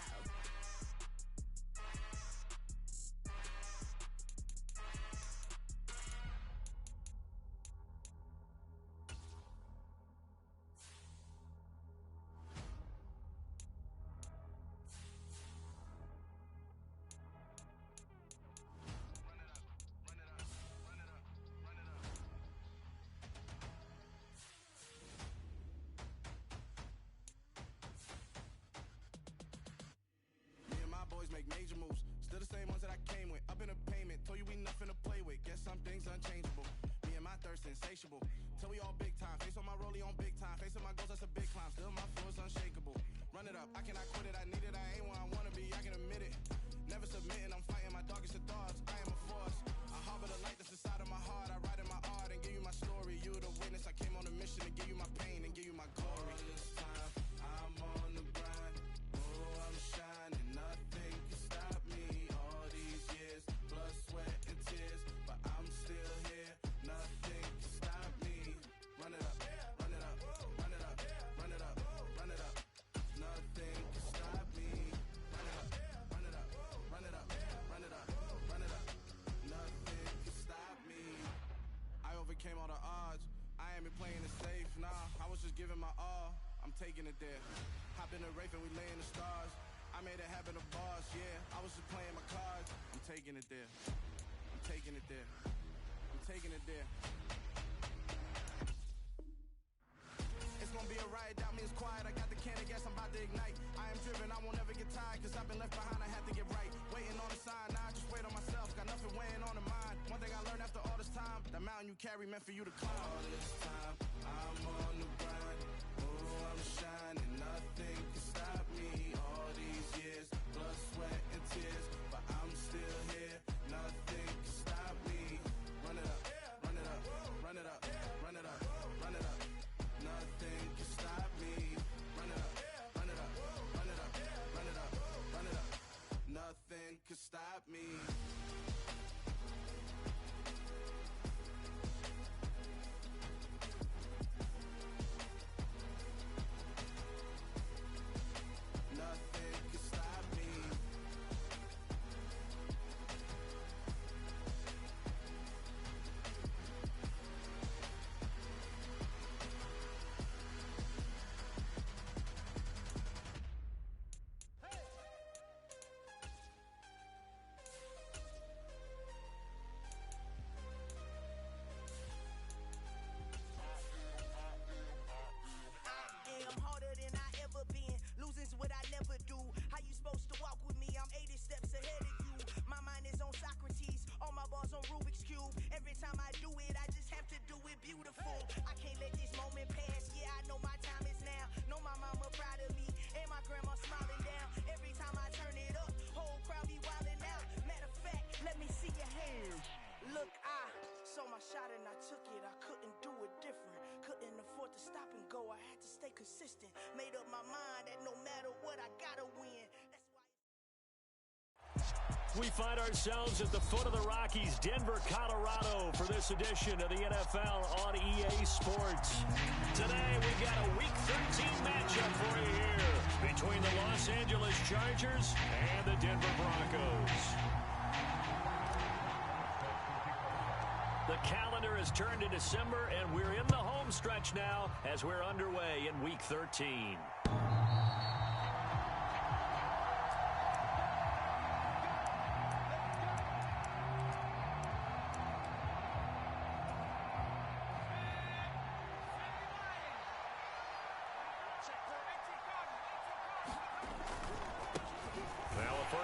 Me and my boys make major moves. Still the same ones that I came with. Up in a payment. Told you we nothing to play with. Guess some things unchangeable. Me and my thirst insatiable. Till we all big time. Face on my rollie on big time. Facing my goals, that's a big climb. Still my flow is unshakable. Run it up. I cannot quit it. I need it. I ain't where I wanna be. I can admit it. Never submitting. I'm fighting my darkest of thoughts. I am a force. I harbor the light that's inside of my heart. I write in my art and give you my story. You the witness. I came on a mission to give you my pain and give you my glory. All this time, I'm on the grind. Oh, I'm shining. Nothing can stop me. All these years, blood, sweat, and tears. But I'm still here. Nothing can stop me. Run it up. Run it up. Run it up. Run it up. Run it up. Nothing can stop me. Run it up. Run it up. Run it up. Run it up. Run it up. Nothing can stop me. I overcame all the odds. I ain't been playing it safe, nah. I was just giving my all. I'm taking it there. Hop in the Wraith and we lay in the stars. I made it happen, the boss, yeah. I was just playing my cards. I'm taking it there. I'm taking it there. I'm taking it there. It's gonna be a riot, doubt me it's quiet. I got the can of gas, I'm about to ignite. I am driven, I won't ever get tired. Cause I've been left behind, I had to get right. Waiting on the sign, now I just wait on myself. Got nothing weighing on the mind. One thing I learned after all this time, the mountain you carry meant for you to climb. All this time, I'm on the grind. Oh, I'm shining, nothing can stop me. All these years, blood, sweat, and tears. But I'm still here, nothing can stop me. Run it up, run it up, run it up, run it up, run it up. Nothing can stop me. Run it up, run it up, run it up, run it up, run it up. Nothing can stop me. and I took it. I couldn't do it different. Couldn't afford to stop and go. I had to stay consistent. Made up my mind that no matter what, I gotta win. We find ourselves at the foot of the Rockies, Denver, Colorado, for this edition of the NFL on EA Sports. Today, we've got a Week 13 matchup for you here between the Los Angeles Chargers and the Denver Broncos. The calendar has turned to December, and we're in the home stretch now as we're underway in Week 13.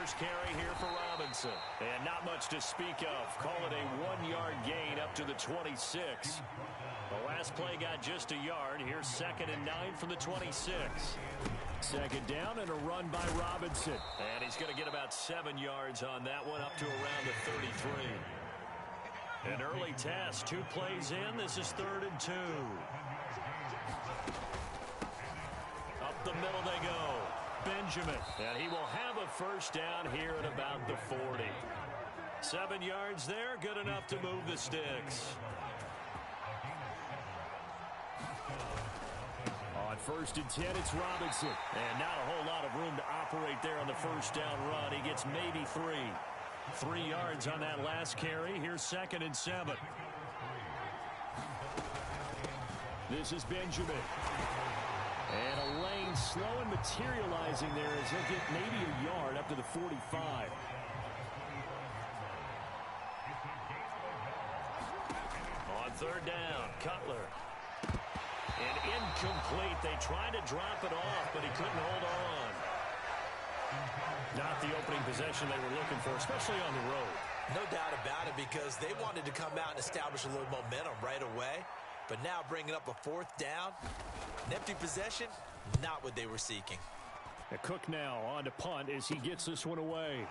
First carry here for Robinson. And not much to speak of. Call it a 1-yard gain up to the 26. The last play got just a yard. Here's 2nd and 9 from the 26. Second down and a run by Robinson. And he's going to get about 7 yards on that one, up to around the 33. An early test. 2 plays in. This is 3rd and 2. Up the middle they go. Benjamin, and he will have a first down here at about the 40. 7 yards there, good enough to move the sticks. On 1st and 10, it's Robinson, and not a whole lot of room to operate there on the first down run. He gets maybe 3. 3 yards on that last carry. Here's 2nd and 7. This is Benjamin. And a lane slow and materializing there as he'll get maybe a yard up to the 45. On 3rd down, Cutler. And incomplete. They tried to drop it off, but he couldn't hold on. Not the opening possession they were looking for, especially on the road. No doubt about it, because they wanted to come out and establish a little momentum right away. But now bringing up a 4th down, an empty possession, not what they were seeking. Cook now on to punt as he gets this one away.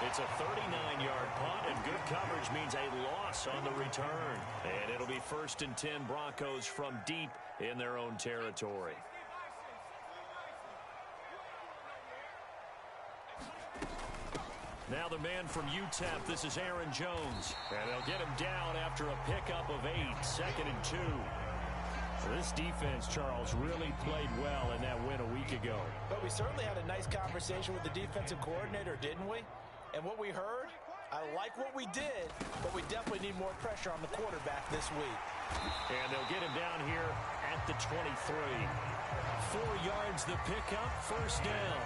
It's a 39-yard punt, and good coverage means a loss on the return. And it'll be 1st and 10 Broncos from deep in their own territory. Now the man from UTEP, this is Aaron Jones. And they'll get him down after a pickup of 8, 2nd and 2. This defense, Charles, really played well in that win a week ago. But we certainly had a nice conversation with the defensive coordinator, didn't we? And what we heard, I like what we did, but we definitely need more pressure on the quarterback this week. And they'll get him down here at the 23. 4 yards the pickup, first down.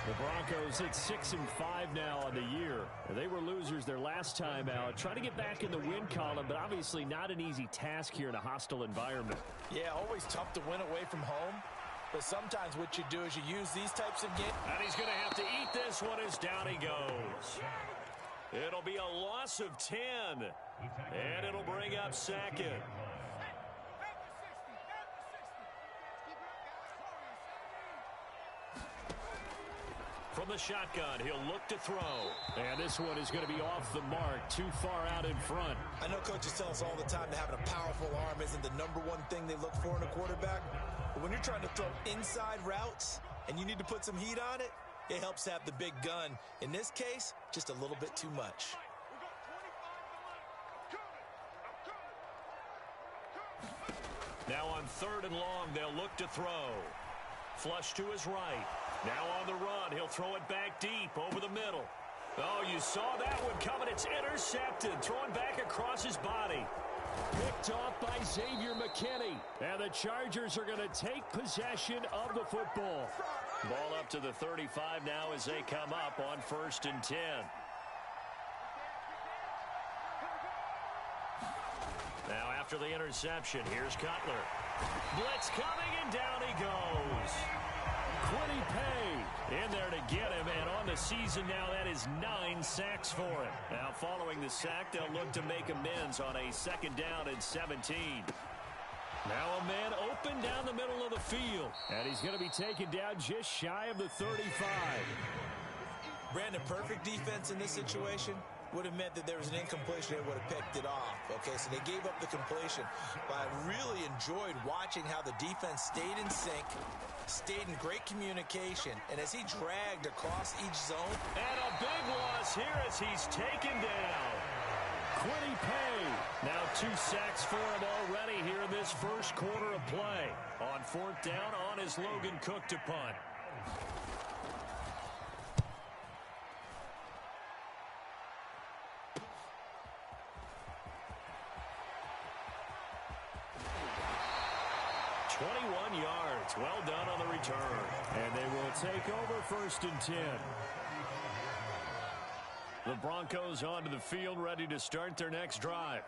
The Broncos at 6-5 now on the year. They were losers their last time out. Trying to get back in the win column, but obviously not an easy task here in a hostile environment. Yeah, always tough to win away from home. But sometimes what you do is you use these types of games. And he's going to have to eat this one as down he goes. It'll be a loss of 10. And it'll bring up 2nd. From the shotgun, he'll look to throw. And this one is going to be off the mark, too far out in front. I know coaches tell us all the time that having a powerful arm isn't the #1 thing they look for in a quarterback. But when you're trying to throw inside routes and you need to put some heat on it, it helps have the big gun. In this case, just a little bit too much. Now on 3rd and long, they'll look to throw. Flush to his right. Now on the run, he'll throw it back deep over the middle. Oh, you saw that one coming. It's intercepted. Throwing back across his body. Picked off by Xavier McKinney. And the Chargers are going to take possession of the football. Ball up to the 35 now as they come up on 1st and 10. Now after the interception, here's Cutler. Blitz coming, and down he goes. Quiddy Pay in there to get him, and on the season now, that is 9 sacks for him. Now following the sack, they'll look to make amends on a 2nd down and 17. Now a man open down the middle of the field, and he's going to be taken down just shy of the 35. Brandon, perfect defense in this situation. would have meant that there was an incompletion that would have picked it off. Okay, so they gave up the completion. But I really enjoyed watching how the defense stayed in sync, stayed in great communication, and as he dragged across each zone. And a big loss here as he's taken down. Kwity Paye. Now 2 sacks for him already here in this first quarter of play. On 4th down, on is Logan Cook to punt. Yards. Well done on the return. And they will take over 1st and 10. The Broncos onto the field, ready to start their next drive.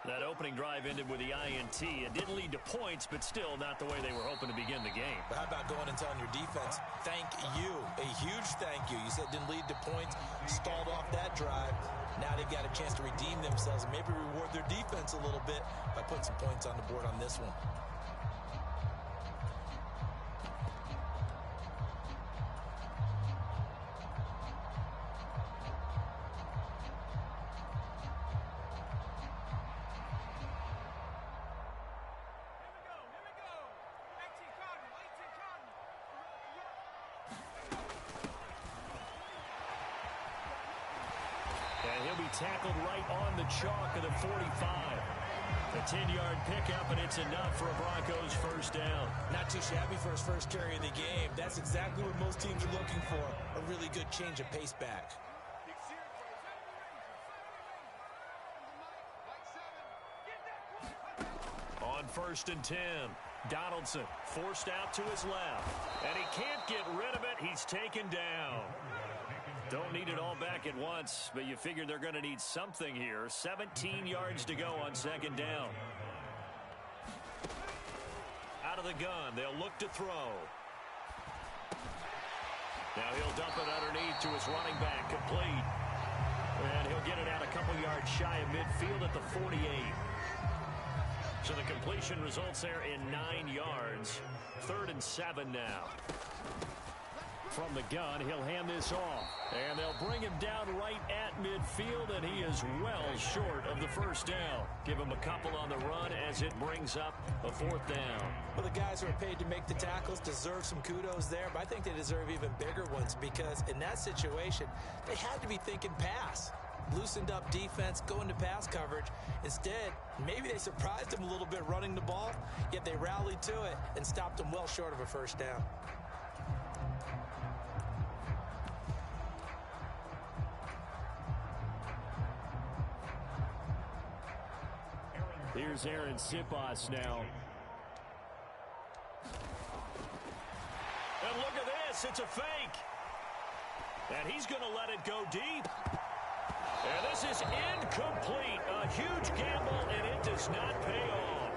That opening drive ended with the INT. It didn't lead to points, but still not the way they were hoping to begin the game. But how about going and telling your defense, thank you, a huge thank you. You said it didn't lead to points, stalled off that drive. Now they've got a chance to redeem themselves and maybe reward their defense a little bit by putting some points on the board on this one. Tackled right on the chalk of the 45. A 10-yard pickup, and it's enough for a Broncos first down. Not too shabby for his first carry of the game. That's exactly what most teams are looking for, a really good change of pace back. On 1st and 10, Donaldson forced out to his left, and he can't get rid of it. He's taken down. Don't need it all back at once, but you figure they're going to need something here. 17 yards to go on 2nd down. Out of the gun, they'll look to throw. Now he'll dump it underneath to his running back, complete. And he'll get it out a couple yards shy of midfield at the 48. So the completion results there in 9 yards. 3rd and 7 now. From the gun, he'll hand this off. And they'll bring him down right at midfield, and he is well short of the first down. Give him a couple on the run as it brings up a 4th down. Well, the guys who are paid to make the tackles deserve some kudos there, but I think they deserve even bigger ones because in that situation, they had to be thinking pass. Loosened up defense, going to pass coverage. Instead, maybe they surprised him a little bit running the ball, yet they rallied to it and stopped him well short of a first down. Here's Aaron Siposs now. And look at this. It's a fake. And he's going to let it go deep. And this is incomplete. A huge gamble, and it does not pay off.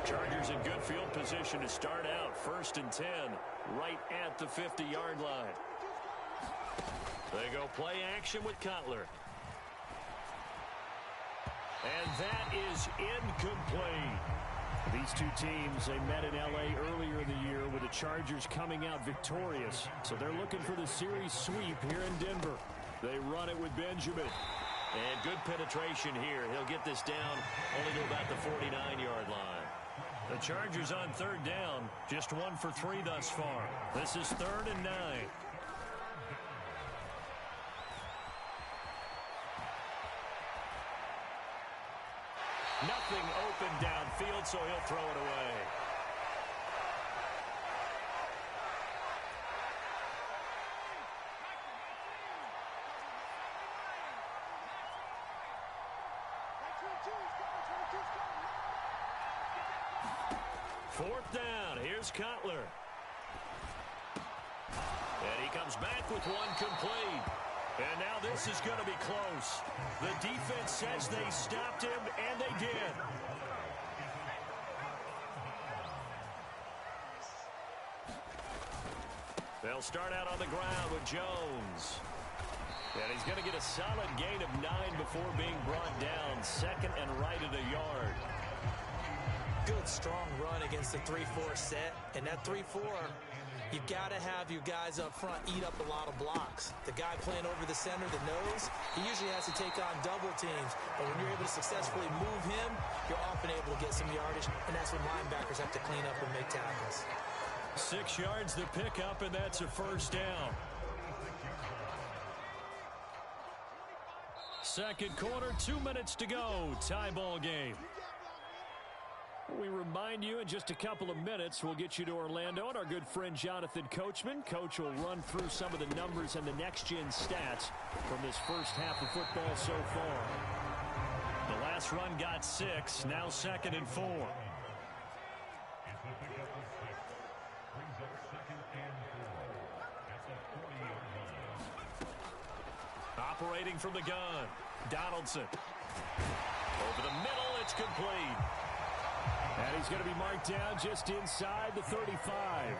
Chargers in good field position to start out. 1st and 10, right at the 50-yard line. They go play action with Cutler. And that is incomplete. These two teams, they met in L.A. earlier in the year with the Chargers coming out victorious. So they're looking for the series sweep here in Denver. They run it with Benjamin. And good penetration here. He'll get this down only to about the 49-yard line. The Chargers on 3rd down, just 1 for 3 thus far. This is 3rd and 9. Nothing open downfield, so he'll throw it away. Fourth down, here's Cutler. And he comes back with one complete. And now this is going to be close. The defense says they stopped him, and they did. They'll start out on the ground with Jones. And he's going to get a solid gain of 9 before being brought down. 2nd and right at a yard. Good, strong run against the 3-4 set. And that 3-4 You've got to have your guys up front eat up a lot of blocks. The guy playing over the center, the nose, he usually has to take on double teams. But when you're able to successfully move him, you're often able to get some yardage, and that's when linebackers have to clean up and make tackles. 6 yards to pick up, and that's a first down. Second quarter, 2 minutes to go. Tie ball game. We remind you in just a couple of minutes, we'll get you to Orlando and our good friend Jonathan Coachman. Coach will run through some of the numbers and the next-gen stats from this first half of football so far. The last run got 6, now 2nd and 4. Operating from the gun, Donaldson. Over the middle, it's complete. And he's going to be marked down just inside the 35.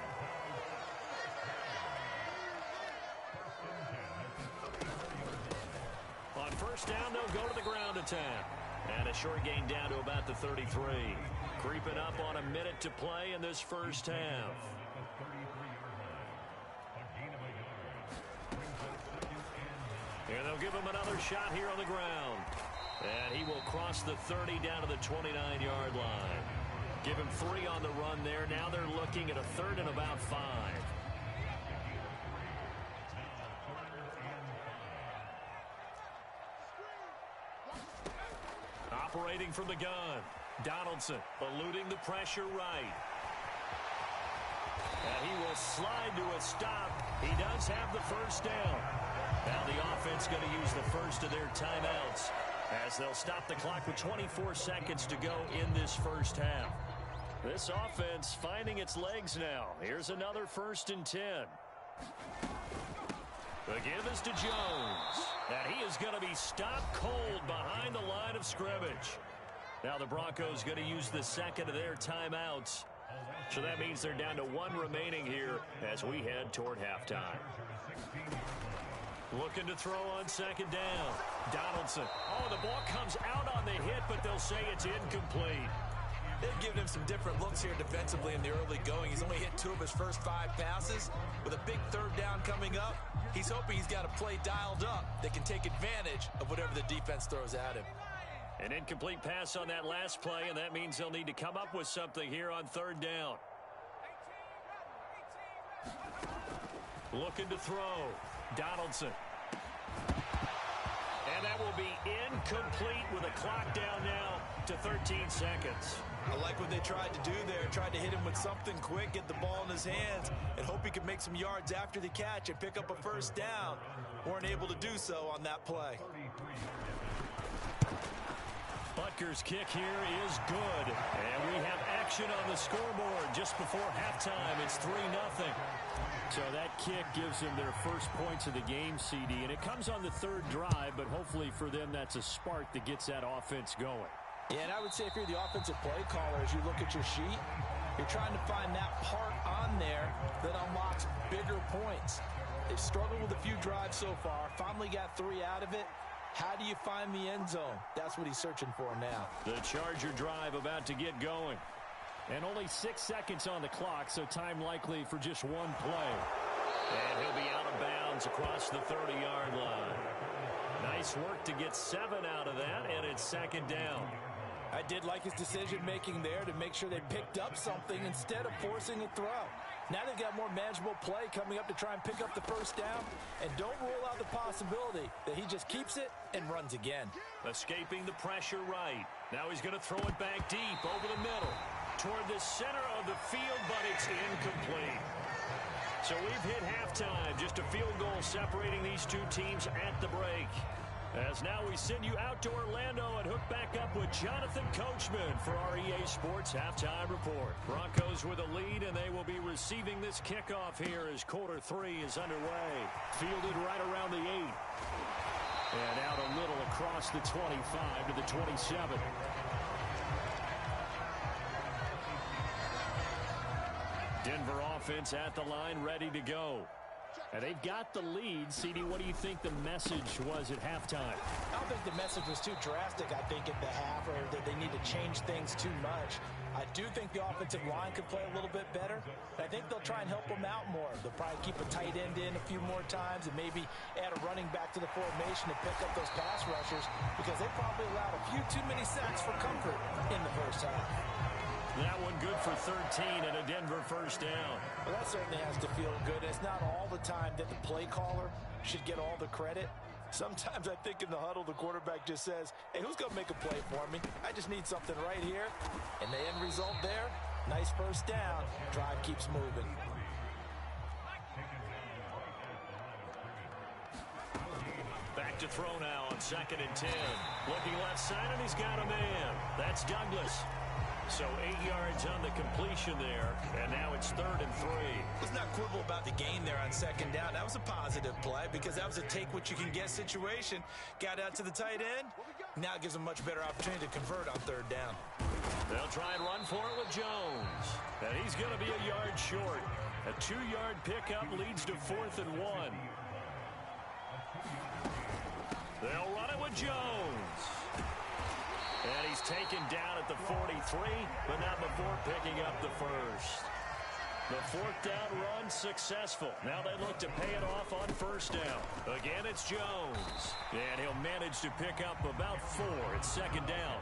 On first down, they'll go to the ground attack. And a short gain down to about the 33. Creeping up on a minute to play in this first half. And they'll give him another shot here on the ground. And he will cross the 30 down to the 29-yard line. Give him 3 on the run there. Now they're looking at a 3rd and about 5. Operating from the gun, Donaldson eluding the pressure right. And he will slide to a stop. He does have the first down. Now the offense going to use the first of their timeouts as they'll stop the clock with 24 seconds to go in this first half. This offense finding its legs now. Here's another 1st and 10. The give is to Jones. And he is going to be stopped cold behind the line of scrimmage. Now the Broncos going to use the 2nd of their timeouts. So that means they're down to 1 remaining here as we head toward halftime. Looking to throw on 2nd down. Donaldson. Oh, the ball comes out on the hit, but they'll say it's incomplete. They've given him some different looks here defensively in the early going. He's only hit 2 of his first 5 passes. With a big 3rd down coming up, he's hoping he's got a play dialed up that can take advantage of whatever the defense throws at him. An incomplete pass on that last play, and that means they'll need to come up with something here on 3rd down. Looking to throw. Donaldson. And that will be incomplete with a clock down now to 13 seconds. I like what they tried to do there. Tried to hit him with something quick, get the ball in his hands, and hope he could make some yards after the catch and pick up a first down. Weren't able to do so on that play. Butker's kick here is good. And we have action on the scoreboard just before halftime. It's 3-0. So that kick gives them their first points of the game, CD. And it comes on the 3rd drive, but hopefully for them that's a spark that gets that offense going. Yeah, and I would say if you're the offensive play caller, as you look at your sheet, you're trying to find that part on there that unlocks bigger points. They've struggled with a few drives so far, finally got 3 out of it. How do you find the end zone? That's what he's searching for now. The Charger drive about to get going. And only 6 seconds on the clock, so time likely for just 1 play. And he'll be out of bounds across the 30-yard line. Nice work to get 7 out of that, and it's 2nd down. I did like his decision-making there to make sure they picked up something instead of forcing a throw. Now they've got more manageable play coming up to try and pick up the first down. And don't rule out the possibility that he just keeps it and runs again. Escaping the pressure right. Now he's going to throw it back deep over the middle toward the center of the field, but it's incomplete. So we've hit halftime. Just a field goal separating these 2 teams at the break. As now we send you out to Orlando and hook back up with Jonathan Coachman for our EA Sports Halftime Report. Broncos with a lead, and they will be receiving this kickoff here as quarter 3 is underway. Fielded right around the 8. And out a little across the 25 to the 27. Denver offense at the line, ready to go. And they've got the lead. CD, what do you think the message was at halftime? I don't think the message was too drastic, I think, at the half, or that they need to change things too much. I do think the offensive line could play a little bit better. I think they'll try and help them out more. They'll probably keep a tight end in a few more times and maybe add a running back to the formation to pick up those pass rushers, because they probably allowed a few too many sacks for comfort in the first half. That one good for 13 and a Denver first down. Well, that certainly has to feel good. It's not all the time that the play caller should get all the credit. Sometimes I think in the huddle, the quarterback just says, hey, who's going to make a play for me? I just need something right here. And the end result there, nice first down. Drive keeps moving. Back to throw now on 2nd and 10. Looking left side, and he's got a man. That's Douglas. So 8 yards on the completion there, and now it's 3rd and 3. Let's not quibble about the gain there on 2nd down. That was a positive play because that was a take-what-you-can-get situation. Got out to the tight end. Now it gives them a much better opportunity to convert on 3rd down. They'll try and run for it with Jones. And he's going to be a yard short. A 2-yard pickup leads to 4th and 1. They'll run it with Jones. And he's taken down at the 43, but not before picking up the first. The 4th down run successful. Now they look to pay it off on 1st down. Again, it's Jones. And he'll manage to pick up about 4. It's 2nd down.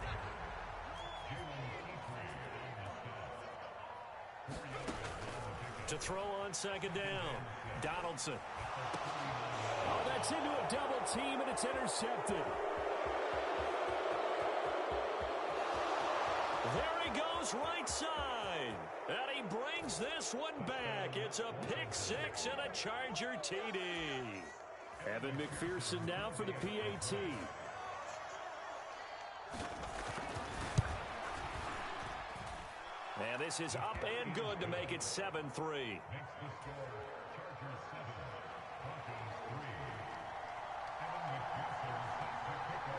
To throw on 2nd down, Donaldson. Oh, that's into a double team, and it's intercepted. There he goes right side. And he brings this one back. It's a pick 6 and a Charger TD. Evan McPherson now for the PAT. And this is up and good to make it 7-3.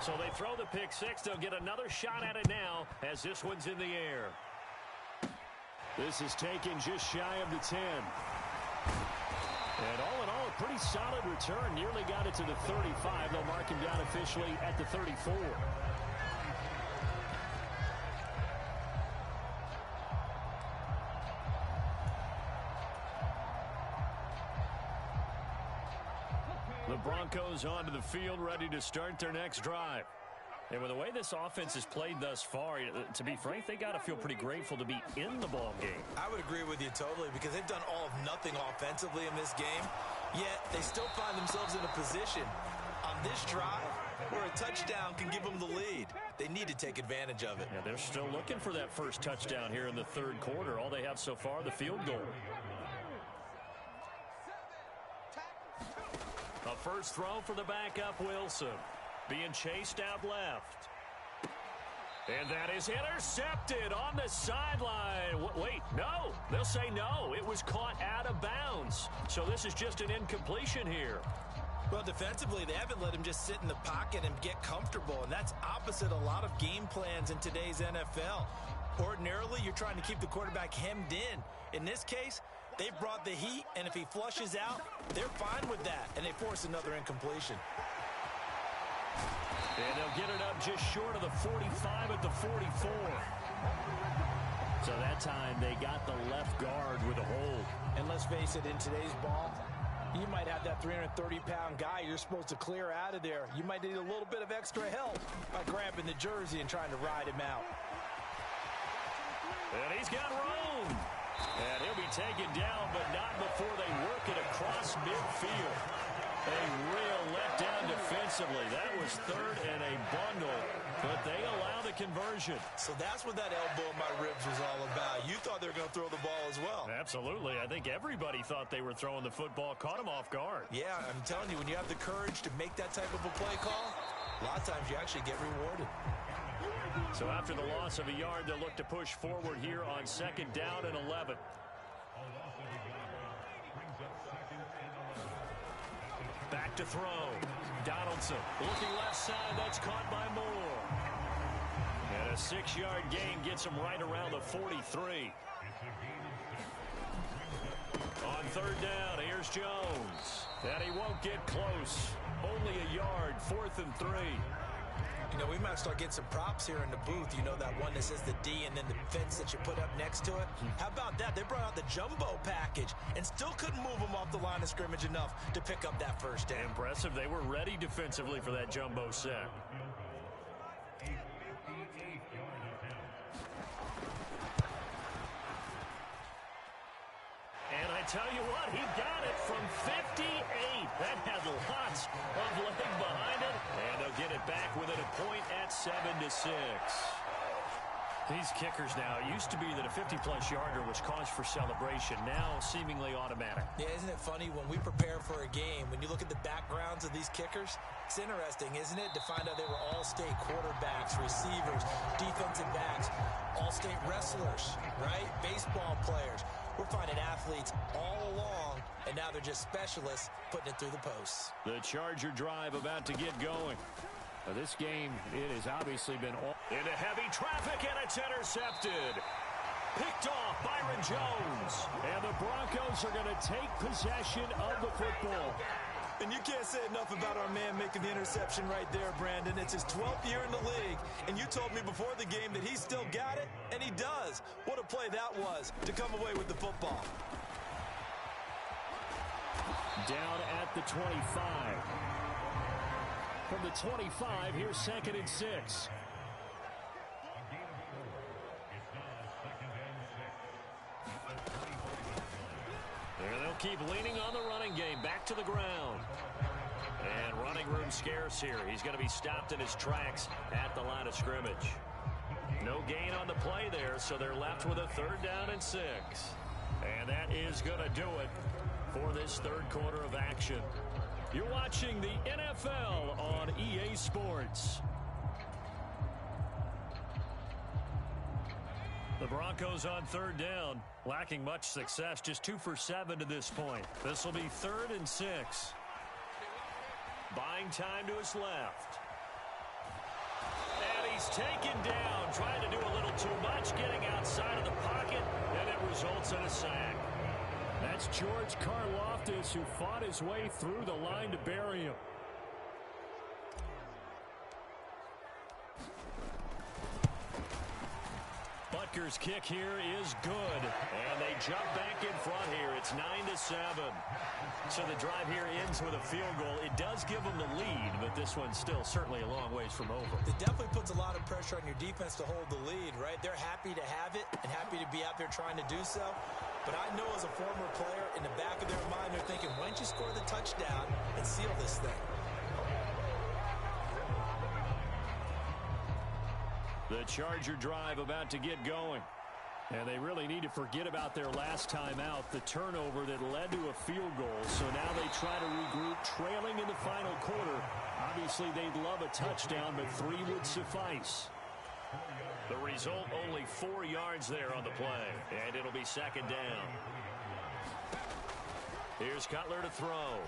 So they throw the pick 6. They'll get another shot at it now as this one's in the air. This is taken just shy of the 10. And all in all, a pretty solid return. Nearly got it to the 35. They'll mark him down officially at the 34. The Broncos onto the field, ready to start their next drive. And with the way this offense has played thus far, to be frank, they got to feel pretty grateful to be in the ball game. I would agree with you totally because they've done all of nothing offensively in this game, yet they still find themselves in a position on this drive where a touchdown can give them the lead. They need to take advantage of it. Yeah, they're still looking for that first touchdown here in the 3rd quarter. All they have so far, the field goal. A first throw for the backup Wilson. Being chased out left. And that is intercepted on the sideline. Wait, no. They'll say no. It was caught out of bounds. So this is just an incompletion here. Well, defensively, they haven't let him just sit in the pocket and get comfortable, and that's opposite a lot of game plans in today's NFL. Ordinarily, you're trying to keep the quarterback hemmed in. In this case, they've brought the heat, and if he flushes out, they're fine with that, and they force another incompletion. And they'll get it up just short of the 45 at the 44. So that time they got the left guard with a hold. And let's face it, in today's ball, you might have that 330-pound guy you're supposed to clear out of there. You might need a little bit of extra help by grabbing the jersey and trying to ride him out. And he's got room. And he'll be taken down, but not before they work it across midfield. A real letdown defensively. That was 3rd and a bundle, but they allow the conversion. So that's what that elbow in my ribs was all about. You thought they were going to throw the ball as well. Absolutely. I think everybody thought they were throwing the football, caught him off guard. Yeah, I'm telling you, when you have the courage to make that type of a play call, a lot of times you actually get rewarded. So after the loss of a yard, they'll look to push forward here on 2nd down and 11. Back to throw. Donaldson looking left side. That's caught by Moore. And a 6-yard gain gets him right around the 43. On on third down. Here's Jones. And he won't get close. Only a yard, 4th and 3. You know, we might start getting some props here in the booth. You know, that one that says the D and then the fence that you put up next to it. How about that? They brought out the jumbo package and still couldn't move them off the line of scrimmage enough to pick up that first down. Impressive. They were ready defensively for that jumbo set. And I tell you what, he got it from 58. That had lots of leg behind it. And they'll get it back within a point at 7-6. These kickers now, it used to be that a 50-plus yarder was cause for celebration. Now seemingly automatic. Yeah, isn't it funny when we prepare for a game, when you look at the backgrounds of these kickers, it's interesting, isn't it, to find out they were all-state quarterbacks, receivers, defensive backs, all-state wrestlers, right? Baseball players. We're finding athletes all along, and now they're just specialists putting it through the posts. The Charger drive about to get going. Now this game, it has obviously been into heavy traffic, and it's intercepted. Picked off Byron Jones. And the Broncos are going to take possession of the football. And you can't say enough about our man making the interception right there, Brandon. It's his 12th year in the league, and you told me before the game that he still got it, and he does. What a play that was to come away with the football. Down at the 25. From the 25, here's 2nd and 6. They'll keep leaning on the running game. Back to the ground. And running room scarce here. He's going to be stopped in his tracks at the line of scrimmage. No gain on the play there, so they're left with a 3rd down and 6. And that is going to do it for this third quarter of action. You're watching the NFL on EA Sports. The Broncos on 3rd down, lacking much success, just 2 for 7 to this point. This will be 3rd and 6. Buying time to his left. And he's taken down, trying to do a little too much, getting outside of the pocket, and it results in a sack. That's George Karlaftis, who fought his way through the line to bury him. Butker's kick here is good. And they jump back in front here. It's 9-7. So the drive here ends with a field goal. It does give them the lead, but this one's still certainly a long ways from over. It definitely puts a lot of pressure on your defense to hold the lead, right? They're happy to have it and happy to be out there trying to do so. But I know as a former player, in the back of their mind, they're thinking, why don't you score the touchdown and seal this thing? The Charger drive about to get going. And they really need to forget about their last time out, the turnover that led to a field goal. So now they try to regroup, trailing in the final quarter. Obviously, they'd love a touchdown, but 3 would suffice. The result, only 4 yards there on the play. And it'll be 2nd down. Here's Cutler to throw.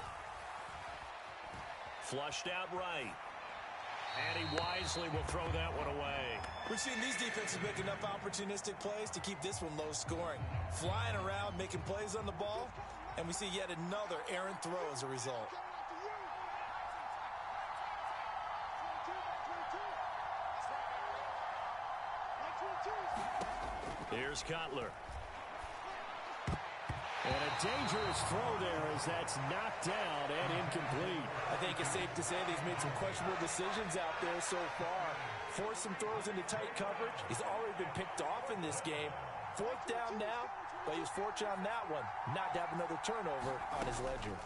Flushed out right. And he wisely will throw that one away. We've seen these defenses make enough opportunistic plays to keep this one low scoring. Flying around, making plays on the ball, and we see yet another errant throw as a result. Here's Cutler. And a dangerous throw there as that's knocked down and incomplete. I think it's safe to say that he's made some questionable decisions out there so far. Forced some throws into tight coverage. He's already been picked off in this game. 4th down now, but he was fortunate on that one not to have another turnover on his ledger.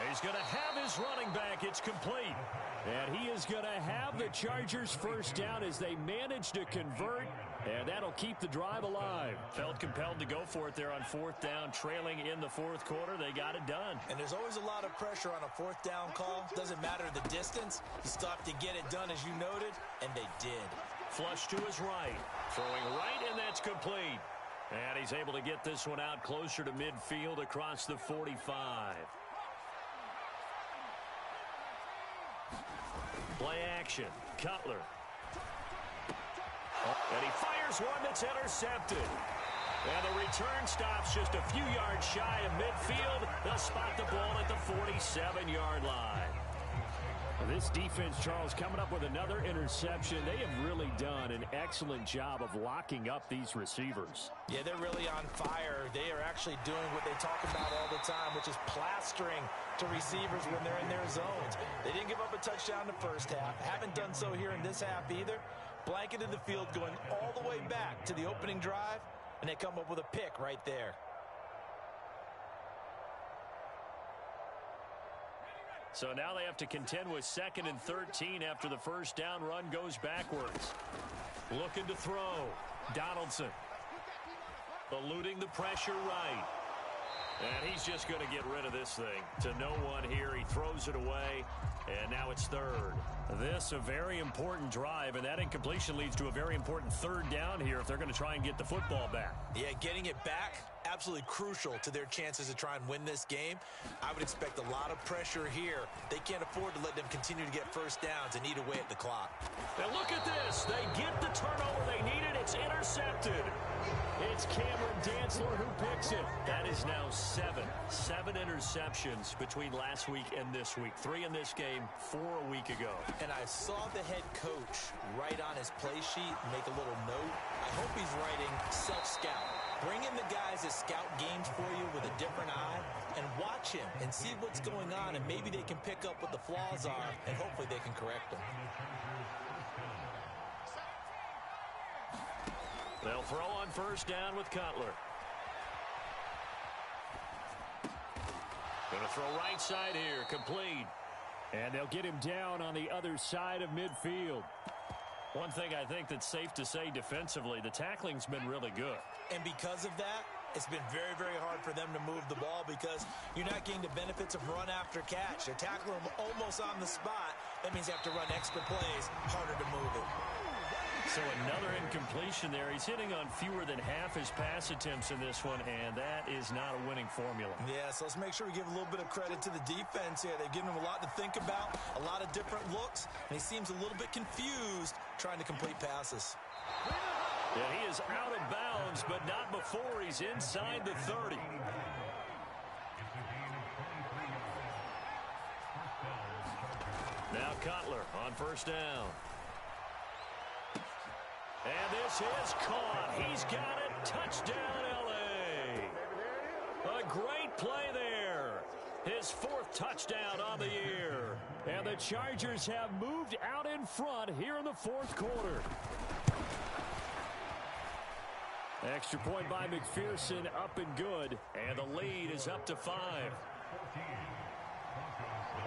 He's going to have his running back. It's complete. And he is going to have the Chargers first down as they manage to convert. And that'll keep the drive alive. Felt compelled to go for it there on 4th down, trailing in the 4th quarter. They got it done. And there's always a lot of pressure on a 4th down call. Doesn't matter the distance. You still have to get it done, as you noted, and they did. Flush to his right. Throwing right, and that's complete. And he's able to get this one out closer to midfield across the 45. Play action. Cutler. And he fires one that's intercepted. And the return stops just a few yards shy of midfield. They'll spot the ball at the 47-yard line. This defense, Charles, coming up with another interception. They have really done an excellent job of locking up these receivers. Yeah, they're really on fire. They are actually doing what they talk about all the time, which is plastering to receivers when they're in their zones. They didn't give up a touchdown the first half. Haven't done so here in this half either. Blanketed the field going all the way back to the opening drive, and they come up with a pick right there. So now they have to contend with 2nd and 13 after the first down run goes backwards. Looking to throw. Donaldson. Eluding the pressure right. And he's just going to get rid of this thing. To no one here. He throws it away. And now it's 3rd. This a very important drive, and that incompletion leads to a very important 3rd down here if they're going to try and get the football back. Yeah, getting it back, absolutely crucial to their chances to try and win this game. I would expect a lot of pressure here. They can't afford to let them continue to get first downs and eat away at the clock. And look at this. They get the turnover they needed. It's intercepted. It's Cameron Dantzler who picks it. That is now 7 interceptions between last week and this week. 3 in this game, 4 a week ago. And I saw the head coach write on his play sheet, make a little note. I hope he's writing self-scout. Bring in the guys that scout games for you with a different eye and watch him and see what's going on, and maybe they can pick up what the flaws are, and hopefully they can correct them. They'll throw on first down with Cutler. Going to throw right side here, complete. And they'll get him down on the other side of midfield. One thing I think that's safe to say defensively, the tackling's been really good. And because of that, it's been very, very hard for them to move the ball because you're not getting the benefits of run after catch. They're tackling them almost on the spot. That means they have to run extra plays, harder to move it. So another incompletion there. He's hitting on fewer than half his pass attempts in this one, and that is not a winning formula. Yeah, so let's make sure we give a little bit of credit to the defense here. They've given him a lot to think about, a lot of different looks, and he seems a little bit confused trying to complete passes. Yeah, he is out of bounds, but not before he's inside the 30. Now Cutler on first down. And this is caught. He's got it. Touchdown, L.A. A great play there. His 4th touchdown on the year. And the Chargers have moved out in front here in the 4th quarter. Extra point by McPherson, up and good. And the lead is up to 5.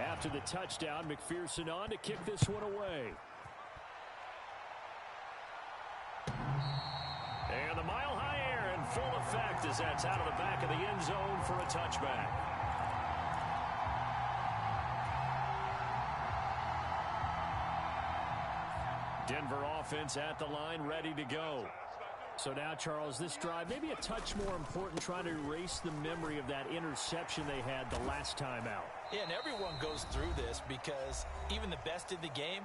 After the touchdown, McPherson on to kick this one away. And the mile-high air in full effect as that's out of the back of the end zone for a touchback. Denver offense at the line, ready to go. So now, Charles, this drive maybe a touch more important, trying to erase the memory of that interception they had the last time out. Yeah, and everyone goes through this because even the best in the game,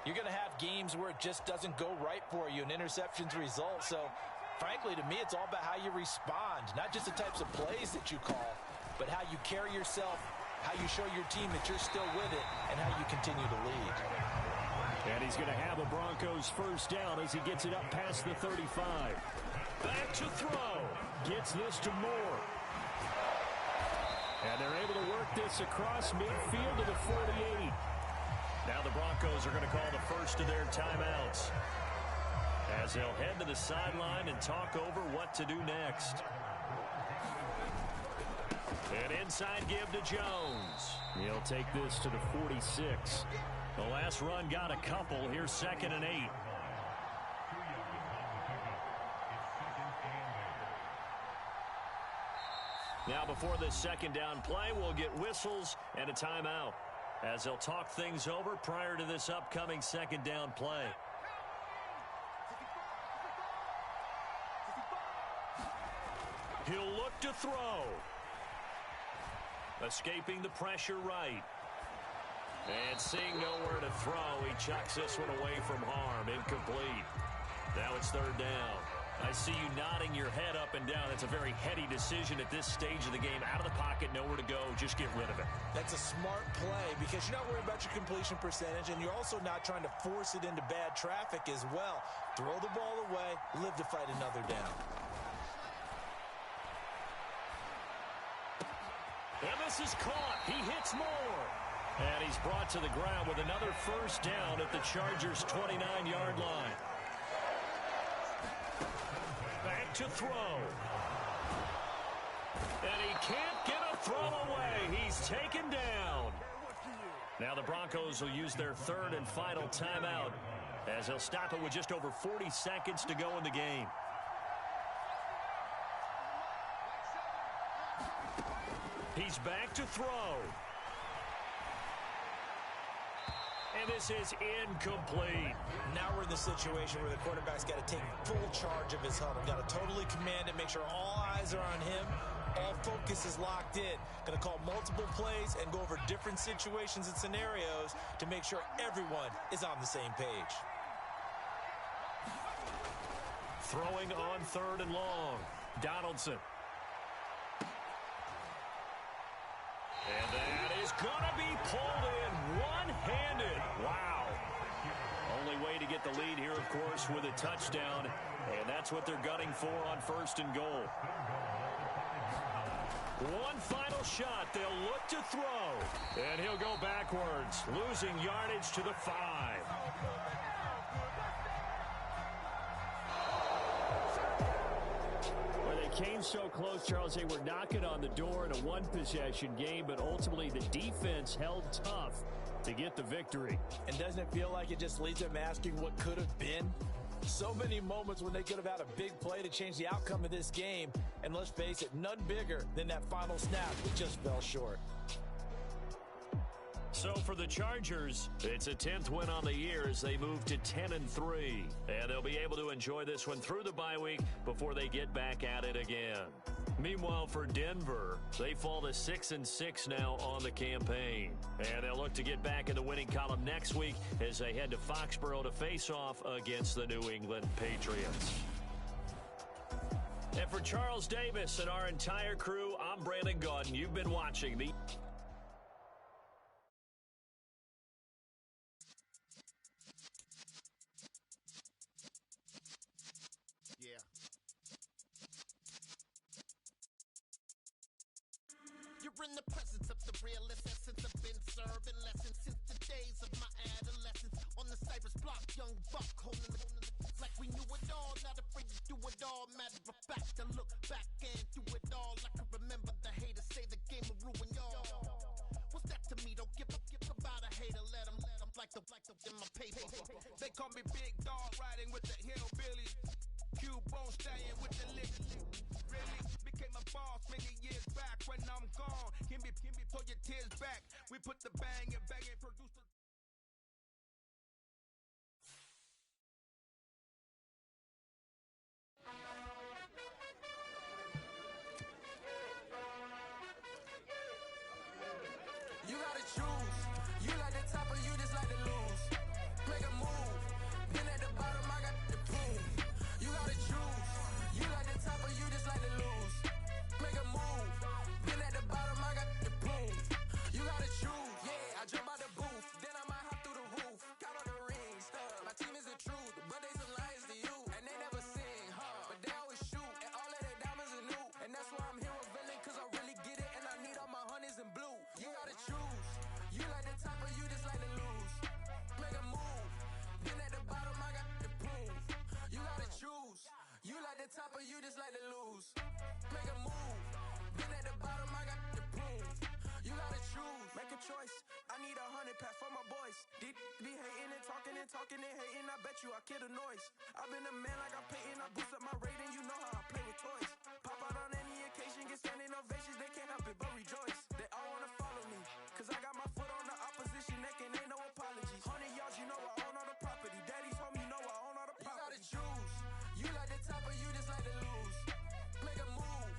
you're going to have games where it just doesn't go right for you, and interceptions result. So, frankly, to me, it's all about how you respond, not just the types of plays that you call, but how you carry yourself, how you show your team that you're still with it, and how you continue to lead. And he's going to have the Broncos first down as he gets it up past the 35. Back to throw. Gets this to Moore. And they're able to work this across midfield to the 48. Now the Broncos are going to call the first of their timeouts as they'll head to the sideline and talk over what to do next. An inside give to Jones. He'll take this to the 46. The last run got a couple. Here's 2nd and 8. Now before this second down play, we'll get whistles and a timeout as they'll talk things over prior to this upcoming second down play. He'll look to throw. Escaping the pressure right. And seeing nowhere to throw, he chucks this one away from harm. Incomplete. Now it's 3rd down. I see you nodding your head up and down. That's a very heady decision at this stage of the game. Out of the pocket, nowhere to go. Just get rid of it. That's a smart play because you're not worried about your completion percentage, and you're also not trying to force it into bad traffic as well. Throw the ball away, live to fight another down. And this is caught. He hits more. And he's brought to the ground with another first down at the Chargers' 29-yard line. Back to throw. And he can't get a throw away. He's taken down. Now the Broncos will use their third and final timeout as they'll stop it with just over 40 seconds to go in the game. He's back to throw. And this is incomplete. Now we're in the situation where the quarterback's got to take full charge of his huddle. Got to totally command it, make sure all eyes are on him. All focus is locked in. Going to call multiple plays and go over different situations and scenarios to make sure everyone is on the same page. Throwing on third and long. Donaldson. And that is going to be pulled in one-handed. Wow. Only way to get the lead here, of course, with a touchdown. And that's what they're gunning for on first and goal. One final shot. They'll look to throw. And he'll go backwards, losing yardage to the 5. Came so close, Charles. They were knocking on the door in a one-possession game, but ultimately the defense held tough to get the victory. And doesn't it feel like it just leaves them asking what could have been? So many moments when they could have had a big play to change the outcome of this game. And let's face it, none bigger than that final snap. It just fell short. So for the Chargers, it's a 10th win on the year as they move to 10-3. And they'll be able to enjoy this one through the bye week before they get back at it again. Meanwhile, for Denver, they fall to 6-6 now on the campaign. And they'll look to get back in the winning column next week as they head to Foxborough to face off against the New England Patriots. And for Charles Davis and our entire crew, I'm Brandon Gaudin. You've been watching the... You're in the presence of the realest essence. I've been serving lessons since the days of my adolescence. On the Cypress block, young buck holding the like we knew it all, not afraid to do it all. Matter of fact, I look back and do it all. I can remember the haters say the game will ruin y'all. What's that to me? Don't give about a hater. Let them like the in my paper. They call me Big Dog, riding with the hillbillies. Q-Bone staying with the lick. Really became a boss many years back. When I'm gone, give me, pull your tears back. We put the bang and produce the... You gotta choose. You like the top or you just like to lose. Make a move. Been at the bottom, I got the proof. You gotta choose. You like the top or you just like to lose. Make a move. Been at the bottom, I got the proof. You gotta choose. Yeah, I jump out the booth. Then I might hop through the roof. Count on the rings. My team is the truth, but they some liars to you. And they never sing, but they always shoot. And all of their diamonds are new. And that's why I'm here with villain, cause I really get it. And I need all my honeys in blue. You gotta choose. You like the top or you just like to lose. Make a move. Been at the bottom, I got the proof. You gotta choose. You like the top or you just like to lose. Make a move. Been at the bottom, I got the proof. You gotta choose. Make a choice. I need 100 pack for my boys. Deep be hating and talking and hating. I bet you I kill the noise. I've been a man like I'm Peyton. I boost up my rating. You know how I play with toys. Pop out on any occasion, get standing ovations. They can't help it but rejoice. They all wanna follow me, cause I got my foot on the opposition neck and ain't no apologies. 100 yards, you know I own all the property. Daddy's home, you know I own all the property. You gotta choose. You like the top or you just like to lose. Make a move.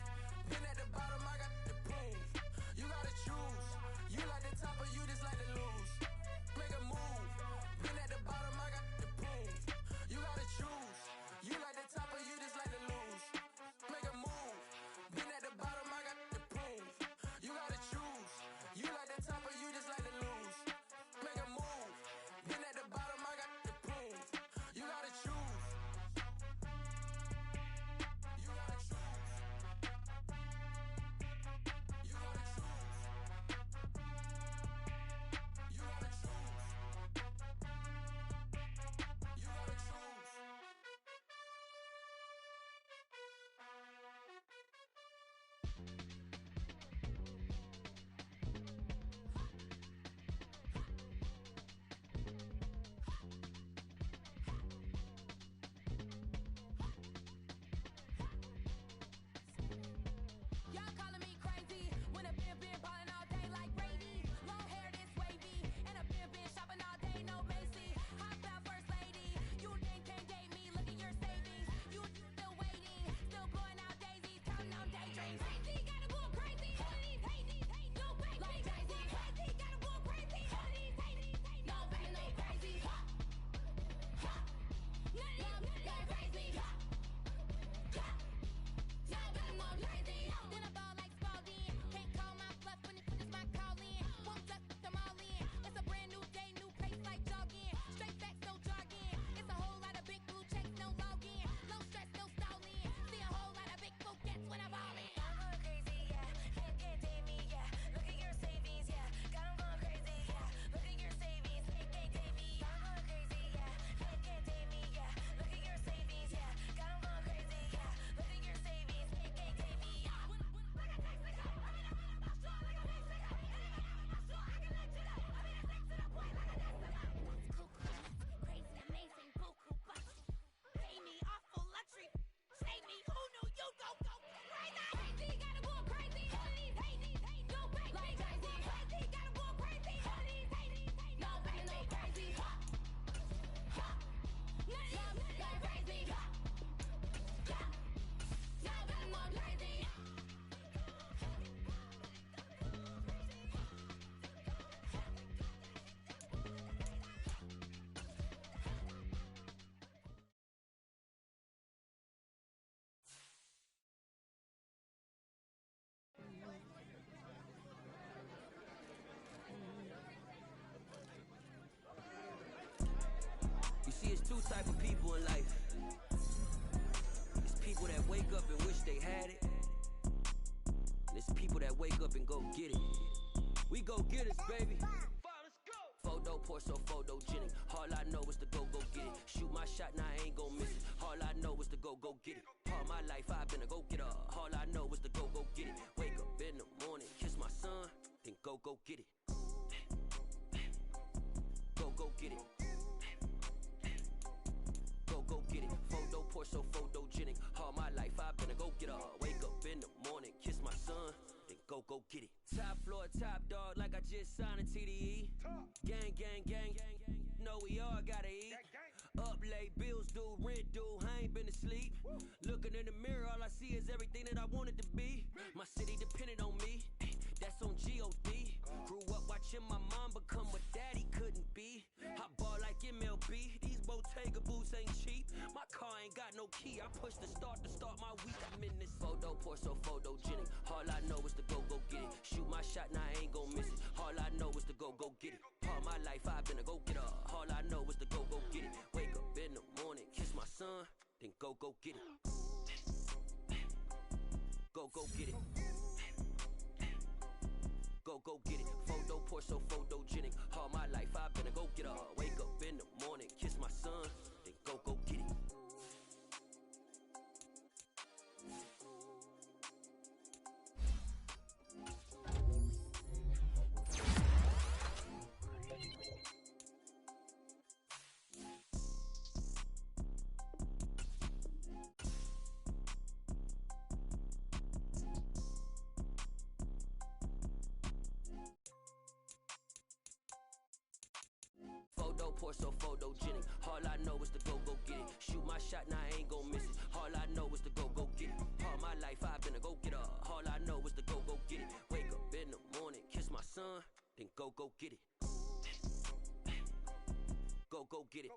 Been at the bottom, I got the proof. You gotta choose. You like the top or you just like to lose. Make a move. Been at the bottom, I got the proof. You gotta choose. You like the top or you just like type of people in life. It's people that wake up and wish they had it. And it's people that wake up and go get it. We go get it, baby. Photo pour so photogenic. All I know is to go get it. Shoot my shot, now I ain't gon' miss it. All I know is to go get it. All my life I've been a go getter. All I know is to go get it. Wake up in the morning, kiss my son, then go get it. Go get it. Go get it. Photo pour so photogenic. All my life I've been a go getter. Wake up in the morning, kiss my son, then go get it. Top floor, top dog, like I just signed a TDE. Gang, gang, gang, know we all gotta eat. Up late, bills due, rent due, I ain't been asleep. Looking in the mirror, all I see is everything that I wanted to be. My city depended on me, that's on G.O.D. Grew up watching my mom become what daddy couldn't be. I ball like MLB, these Bottega boots ain't cheap. My car ain't got no key, I push the start to start my week. I'm in this photo pour so photogenic. All I know is to go get it. Shoot my shot, now I ain't gon' miss it. All I know is to go get it. All my life I've been a go getter. All I know is to go get it. Wake up in the morning, kiss my son, then go get it. Go get it. Go get it. Photo pour so photogenic. All my life I've been a go getter. Wake up in the morning, kiss my son, then go get it. Photo pour so photogenic. All I know is to go get it. Shoot my shot, now I ain't gon' miss it. All I know is to go get it. All my life I've been a go getter. All I know is to go get it. Wake up in the morning, kiss my son, then go get it. Go get it.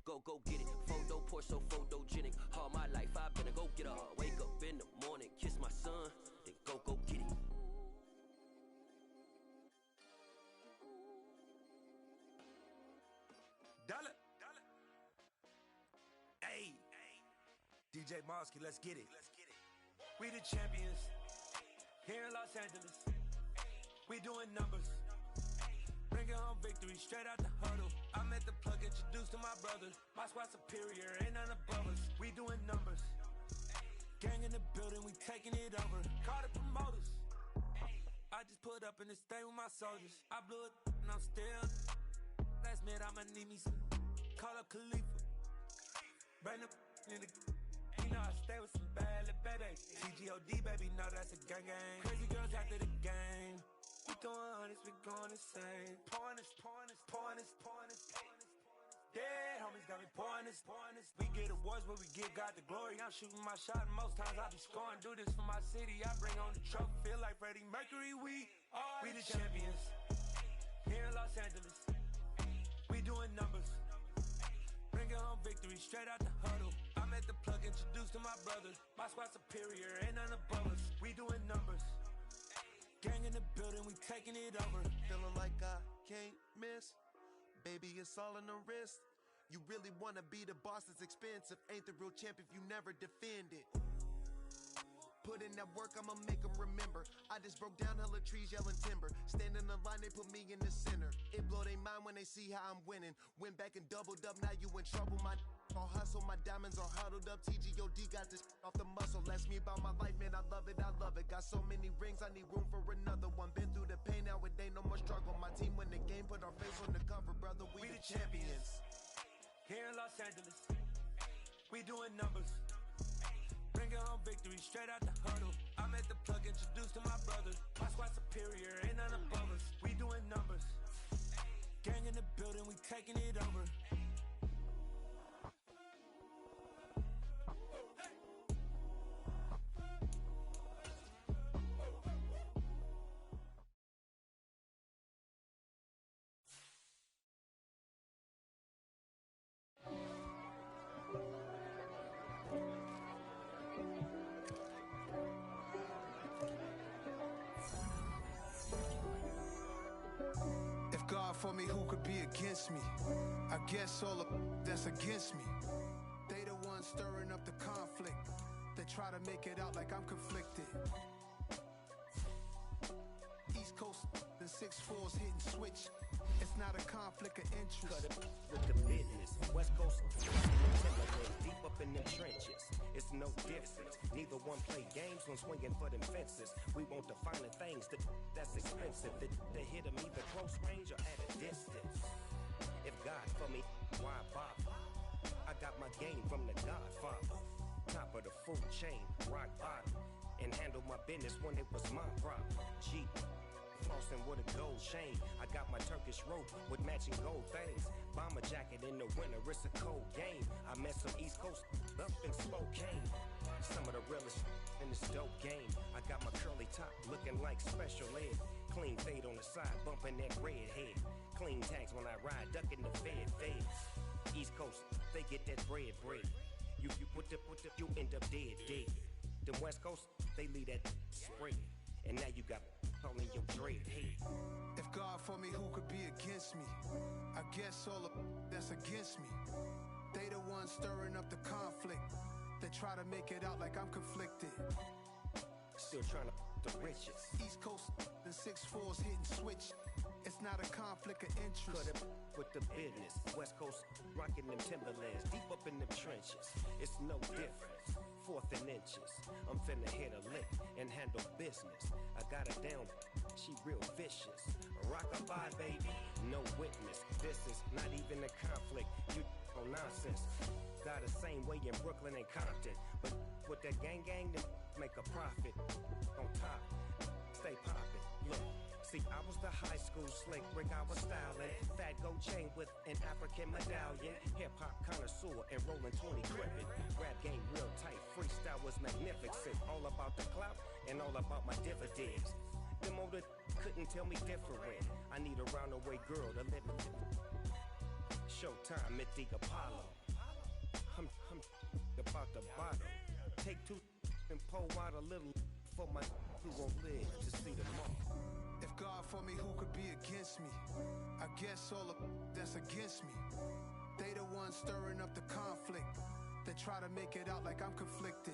Go get it. Photo pour so photogenic. All my life I've been a go getter. Wake up in the morning, kiss my son, then go get it. Dollar. Hey, DJ Mosky, let's get it. We the champions here in Los Angeles. We doing numbers, bringing home victory straight out the huddle. I'm at the plug, introduced to my brothers. My squad superior, ain't none above us. We doing numbers, gang in the building, we taking it over. Call the promoters. I just put up in this thing with my soldiers. I blew it and I'm still. Last minute I'ma need me some. Call up Khalifa. Bring the in the. You know I stay with some bad little babies. TGOD baby, know that's a gang gang. Crazy girls after the game. We throwing hundreds, we going insane. Pouring this. Dead homies got me pouring this. We get awards where we give God the glory. I'm shooting my shot and most times I be scoring. Do this for my city, I bring on the trophy. Feel like Freddie Mercury, we the champions here in Los Angeles. We doing numbers, bringing home victory straight out the huddle. I'm at the plug, introduced to my brothers. My squad superior, ain't none above us. We doing numbers, gang in the building, we taking it over. Feeling like I can't miss. Baby, it's all in the wrist. You really wanna be the boss, it's expensive. Ain't the real champ if you never defend it. Put in that work, I'ma make them remember. I just broke down hella trees, yelling timber. Stand in the line, they put me in the center. It blow they mind when they see how I'm winning. Went back and doubled up, now you in trouble. My all hustle, my diamonds are huddled up. TGOD got this off the muscle. Ask me about my life, man, I love it. Got so many rings, I need room for another one. Been through the pain, now it ain't no more struggle. My team win the game, put our face on the cover, brother. We the champions here in Los Angeles. We doing numbers, bringing home victory straight out the huddle. I'm at the plug, introduced to my brothers. My squad superior, ain't none above us. We doing numbers, gang in the building, we taking it over. for me, who could be against me? I guess all of that's against me. They the ones stirring up the conflict. They try to make it out like I'm conflicted. East Coast and 6'4's hitting switch. It's not a conflict of interest. Cut it with the business. West Coast deep up in them trenches. It's no difference. Neither one play games when swinging for them fences. We want the finer things that's expensive. That hit them either close range or at a distance. If God for me, why bother? I got my game from the Godfather. Top of the food chain, rock bottom. And handle my business when it was my problem. Jeep. Flossing with a gold chain. I got my Turkish rope with matching gold things. Bomber jacket in the winter, it's a cold game. I met some East Coast up in Spokane. Some of the realest in this dope game. I got my curly top looking like special ed. Clean fade on the side, bumping that red head. Clean tags when I ride, ducking the feds. East Coast, they get that bread. You put the, you end up dead. Then West Coast, they leave that spread. And now you got on your dread head. If God for me, who could be against me? I guess all of that's against me. They the ones stirring up the conflict. They try to make it out like I'm conflicted. Still trying to the riches. East Coast and 6'4's hitting switch. It's not a conflict of interest. Cut it with the business. West Coast rocking them Timberlands, deep up in them trenches. It's no difference. 4th and inches. I'm finna hit a lick and handle business. I got her down, she real vicious. Rock-a-bye, baby, no witness. This is not even a conflict. You on nonsense. Got the same way in Brooklyn and Compton, but with that gang, then make a profit. On top, stay poppin'. Look. See, I was the high school slick Rick, I was styling. Fat gold chain with an African medallion. Hip-hop connoisseur and rolling 20 crippin'. Rap game real tight, freestyle was magnificent. All about the clout and all about my dividends. Them older couldn't tell me different. I need a roundaway girl to live in. Showtime at the Apollo. I'm about the bottom. Take 2 and pour out a little for my who won't live to see tomorrow. If God for me, who could be against me? I guess all of that's against me. They the ones stirring up the conflict. They try to make it out like I'm conflicted.